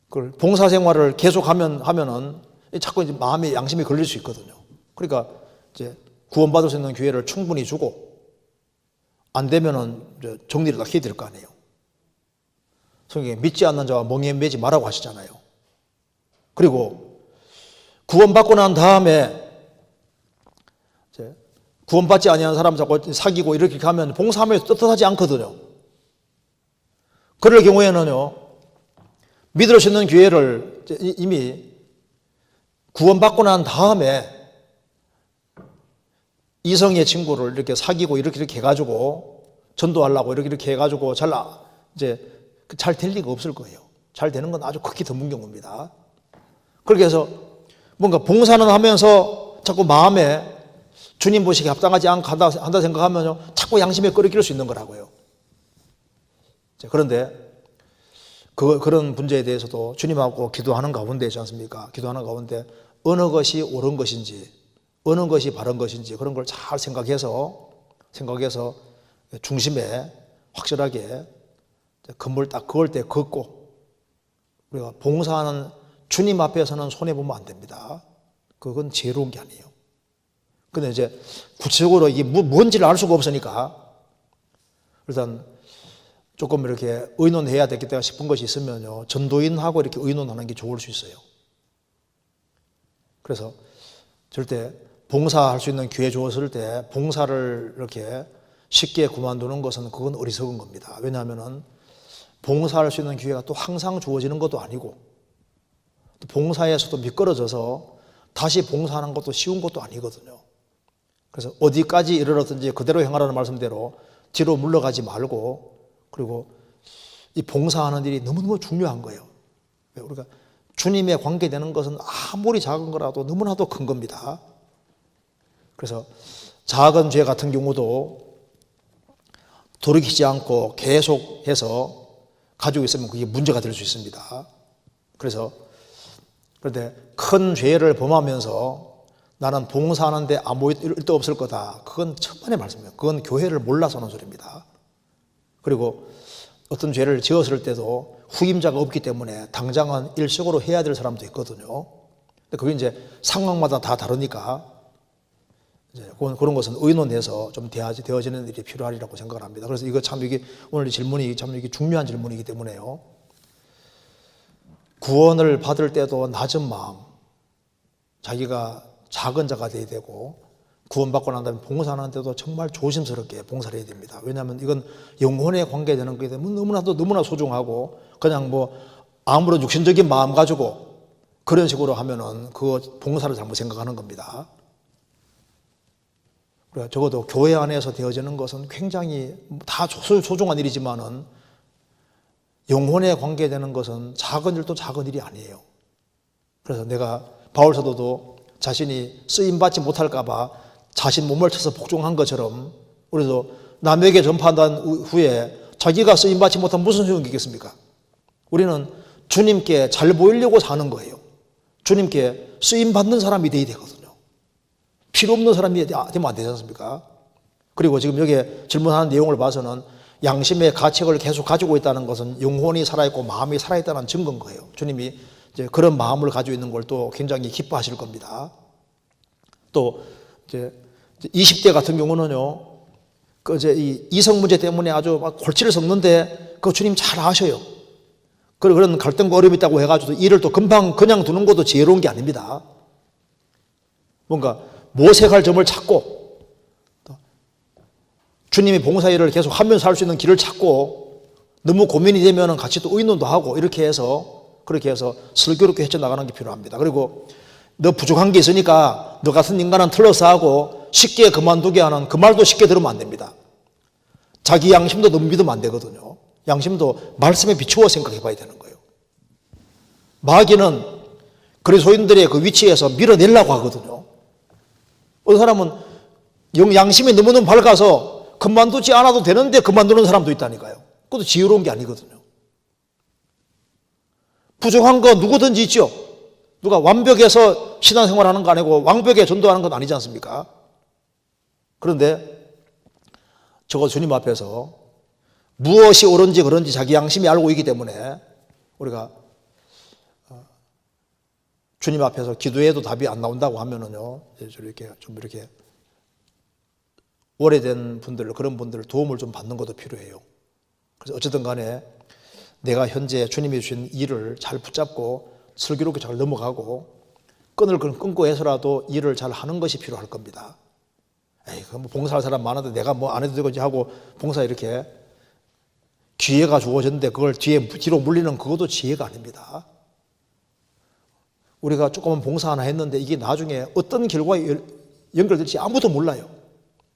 그걸 봉사생활을 계속하면은 자꾸 이제 마음에 양심이 걸릴 수 있거든요. 그러니까 이제 구원받을 수 있는 기회를 충분히 주고 안 되면은 정리를 다 해야 될 거 아니에요. 성경에 믿지 않는 자와 멍에 매지 말라고 하시잖아요. 그리고 구원받고 난 다음에 구원받지 아니하는 사람 자꾸 사귀고 이렇게 하면 봉사하면서 떳떳하지 않거든요. 그럴 경우에는요, 믿을 수 있는 기회를 이미 구원받고 난 다음에 이성의 친구를 이렇게 사귀고 이렇게 해가지고 전도하려고 이렇게 해가지고 잘 될 리가 없을 거예요. 잘 되는 건 아주 극히 드문 경우입니다. 그렇게 해서 뭔가 봉사는 하면서 자꾸 마음에 주님 보시기에 합당하지 않고 한다 생각하면요, 자꾸 양심에 끓이낄 수 있는 거라고요. 그런데 그런 문제에 대해서도 주님하고 기도하는 가운데 있지 않습니까? 기도하는 가운데 어느 것이 옳은 것인지, 어느 것이 바른 것인지 그런 걸 잘 생각해서 중심에 확실하게 건물 딱 그을 때 걷고, 우리가 봉사하는 주님 앞에서는 손해보면 안 됩니다. 그건 지혜로운 게 아니에요. 근데 이제 구체적으로 이게 뭔지를 알 수가 없으니까 일단 조금 이렇게 의논해야 되겠다 싶은 것이 있으면요, 전도인하고 이렇게 의논하는 게 좋을 수 있어요. 그래서 절대 봉사할 수 있는 기회 주었을 때 봉사를 이렇게 쉽게 그만두는 것은 그건 어리석은 겁니다. 왜냐하면은 봉사할 수 있는 기회가 또 항상 주어지는 것도 아니고, 또 봉사에서도 미끄러져서 다시 봉사하는 것도 쉬운 것도 아니거든요. 그래서 어디까지 이르렀든지 그대로 행하라는 말씀대로 뒤로 물러가지 말고, 그리고 이 봉사하는 일이 너무너무 중요한 거예요. 우리가 주님에 관계되는 것은 아무리 작은 거라도 너무나도 큰 겁니다. 그래서 작은 죄 같은 경우도 돌이키지 않고 계속해서 가지고 있으면 그게 문제가 될 수 있습니다. 그런데 큰 죄를 범하면서 나는 봉사하는데 아무 일도 없을 거다, 그건 천만의 말씀이에요. 그건 교회를 몰라서 하는 소리입니다. 그리고 어떤 죄를 지었을 때도 후임자가 없기 때문에 당장은 일식으로 해야 될 사람도 있거든요. 근데 그게 이제 상황마다 다 다르니까 이제 그런 것은 의논해서 좀 되어지는 일이 필요하리라고 생각을 합니다. 그래서 이거 참 이게 오늘 이 질문이 참 이게 중요한 질문이기 때문에요. 구원을 받을 때도 낮은 마음, 자기가 작은 자가 돼야 되고, 구원받고 난 다음에 봉사하는 데도 정말 조심스럽게 봉사를 해야 됩니다. 왜냐하면 이건 영혼에 관계되는 거기 때문에 너무나 소중하고, 그냥 뭐 아무런 육신적인 마음 가지고 그런 식으로 하면은 그 봉사를 잘못 생각하는 겁니다. 그러니까 적어도 교회 안에서 되어지는 것은 굉장히 다 소중한 일이지만은 영혼에 관계되는 것은 작은 일도 작은 일이 아니에요. 그래서 내가 바울 사도도 자신이 쓰임받지 못할까 봐 자신 몸을 쳐서 복종한 것처럼, 우리도 남에게 전파한 후에 자기가 쓰임받지 못하면 무슨 소용이 있겠습니까? 우리는 주님께 잘 보이려고 사는 거예요. 주님께 쓰임받는 사람이 되어야 되거든요. 필요 없는 사람이 되면 안 되지 않습니까? 그리고 지금 여기에 질문하는 내용을 봐서는 양심의 가책을 계속 가지고 있다는 것은 영혼이 살아있고 마음이 살아있다는 증거인 거예요. 주님이 이제 그런 마음을 가지고 있는 걸 또 굉장히 기뻐하실 겁니다. 또 이제 20대 같은 경우는요, 그 이제 이 이성 문제 때문에 아주 막 골치를 썩는데 그 주님 잘 아셔요. 그런 갈등과 어려움이 있다고 해가지고 일을 또 금방 그냥 두는 것도 지혜로운 게 아닙니다. 뭔가 모색할 점을 찾고, 주님이 봉사일을 계속 하면서 할 수 있는 길을 찾고, 너무 고민이 되면 같이 또 의논도 하고, 그렇게 해서 슬기롭게 헤쳐나가는 게 필요합니다. 그리고 너 부족한 게 있으니까 너 같은 인간은 틀려서 하고 쉽게 그만두게 하는 그 말도 쉽게 들으면 안 됩니다. 자기 양심도 너무 믿으면 안 되거든요. 양심도 말씀에 비추어 생각해 봐야 되는 거예요. 마귀는 그리스도인들의 그 위치에서 밀어내려고 하거든요. 어떤 사람은 양심이 너무너무 밝아서 그만두지 않아도 되는데 그만두는 사람도 있다니까요. 그것도 지혜로운 게 아니거든요. 부족한 거 누구든지 있죠. 누가 완벽해서 신앙생활 하는 거 아니고 완벽에 전도하는 건 아니지 않습니까? 그런데 저거 주님 앞에서 무엇이 옳은지 그런지 자기 양심이 알고 있기 때문에 우리가 주님 앞에서 기도해도 답이 안 나온다고 하면은요, 이렇게 오래된 분들, 그런 분들 도움을 좀 받는 것도 필요해요. 그래서 어쨌든 간에 내가 현재 주님이 주신 일을 잘 붙잡고 슬기롭게 잘 넘어가고 끈을 끊고 해서라도 일을 잘 하는 것이 필요할 겁니다. 에이, 뭐 봉사할 사람 많은데 내가 뭐 안 해도 되겠지 하고 봉사 이렇게 기회가 주어졌는데 그걸 뒤로 물리는 그것도 지혜가 아닙니다. 우리가 조금만 봉사 하나 했는데 이게 나중에 어떤 결과에 연결될지 아무도 몰라요.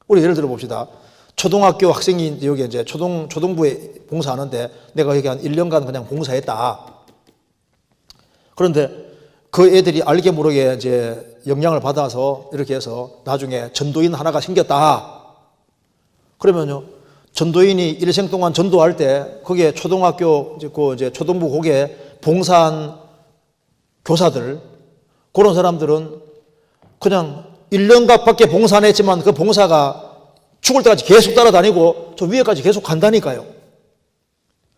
우리 예를 들어 봅시다. 초등학교 학생이 여기 이제 초등부에 봉사하는데 내가 여기 한 1년간 그냥 봉사했다. 그런데 그 애들이 알게 모르게 이제 영향을 받아서 이렇게 해서 나중에 전도인 하나가 생겼다. 그러면요, 전도인이 일생 동안 전도할 때 거기에 초등학교 이제 초등부 거기에 봉사한 교사들, 그런 사람들은 그냥 1년밖에 봉사 안 했지만 그 봉사가 죽을 때까지 계속 따라다니고 저 위에까지 계속 간다니까요.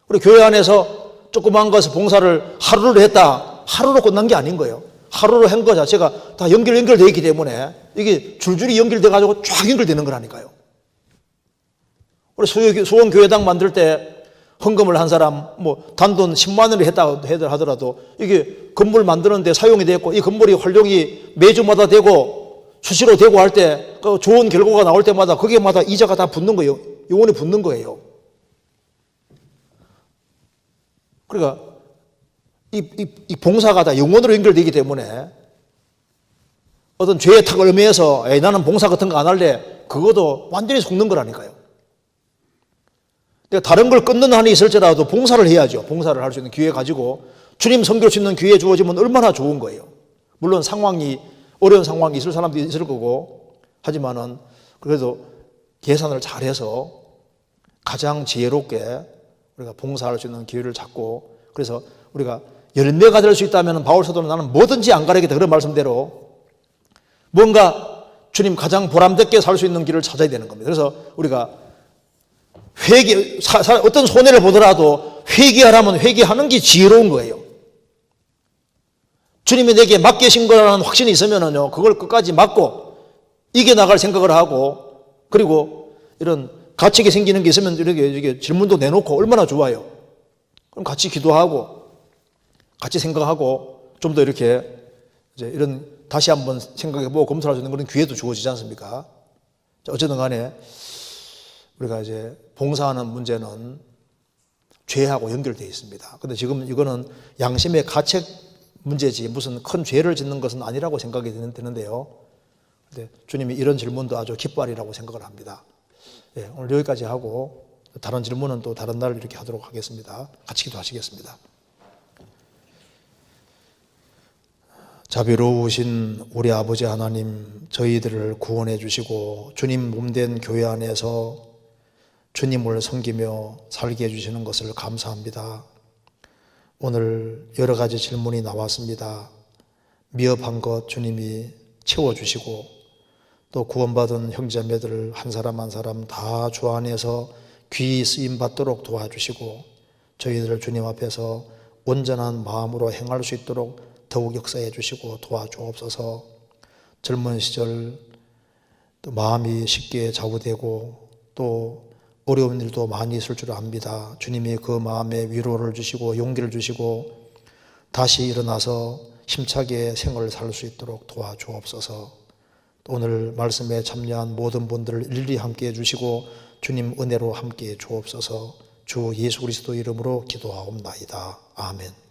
우리 교회 안에서 조그만 것을 봉사를 하루를 했다, 하루로 끝난 게 아닌 거예요. 하루로 한 거 자체가 다 연결되어 있기 때문에 이게 줄줄이 연결돼 가지고 쫙 연결되는 거라니까요. 우리 수원교회당 만들 때 헌금을 한 사람 뭐 단돈 10만 원을 했다 하더라도 이게 건물 만드는데 사용이 됐고 이 건물이 활용이 매주마다 되고 수시로 되고 할 때 그 좋은 결과가 나올 때마다 거기에마다 이자가 다 붙는 거예요. 영원히 붙는 거예요. 그러니까 이 봉사가 다 영원으로 연결되기 때문에 어떤 죄의 탁을 의미해서 나는 봉사 같은 거 안 할래, 그것도 완전히 속는 거라니까요. 다른 걸 끊는 한이 있을지라도 봉사를 해야죠. 봉사를 할 수 있는 기회 가지고 주님 섬길 수 있는 기회 주어지면 얼마나 좋은 거예요. 물론 어려운 상황이 있을 사람도 있을 거고, 하지만은 그래도 계산을 잘해서 가장 지혜롭게 우리가 봉사할 수 있는 기회를 잡고, 그래서 우리가 열매가 될 수 있다면 바울 사도는 나는 뭐든지 안 가리겠다, 그런 말씀대로 뭔가 주님 가장 보람되게 살 수 있는 길을 찾아야 되는 겁니다. 그래서 우리가 어떤 손해를 보더라도 회개하라면 회개하는 게 지혜로운 거예요. 주님이 내게 맡기신 거라는 확신이 있으면은요, 그걸 끝까지 맡고 이겨나갈 생각을 하고, 그리고 이런 가책이 생기는 게 있으면 이렇게 질문도 내놓고 얼마나 좋아요. 그럼 같이 기도하고, 같이 생각하고, 좀 더 이렇게 이제 이런 다시 한번 생각해보고 검토할 수 있는 그런 기회도 주어지지 않습니까? 어쨌든 간에 우리가 이제 봉사하는 문제는 죄하고 연결되어 있습니다. 근데 지금 이거는 양심의 가책 문제지 무슨 큰 죄를 짓는 것은 아니라고 생각이 드는데요. 근데 주님이 이런 질문도 아주 기뻐하리라고 생각을 합니다. 예, 오늘 여기까지 하고 다른 질문은 또 다른 날 이렇게 하도록 하겠습니다. 같이 기도하시겠습니다. 자비로우신 우리 아버지 하나님, 저희들을 구원해 주시고 주님 몸된 교회 안에서 주님을 섬기며 살게 해주시는 것을 감사합니다. 오늘 여러 가지 질문이 나왔습니다. 미흡한 것 주님이 채워주시고, 또 구원받은 형제자매들 한 사람 한 사람 다 주 안에서 귀히 쓰임받도록 도와주시고, 저희들을 주님 앞에서 온전한 마음으로 행할 수 있도록 더욱 역사해 주시고 도와주옵소서. 젊은 시절 또 마음이 쉽게 좌우되고 또 어려운 일도 많이 있을 줄 압니다. 주님이 그 마음에 위로를 주시고 용기를 주시고 다시 일어나서 힘차게 생활을 살 수 있도록 도와주옵소서. 오늘 말씀에 참여한 모든 분들을 일일이 함께해 주시고 주님 은혜로 함께해 주옵소서. 주 예수 그리스도 이름으로 기도하옵나이다. 아멘.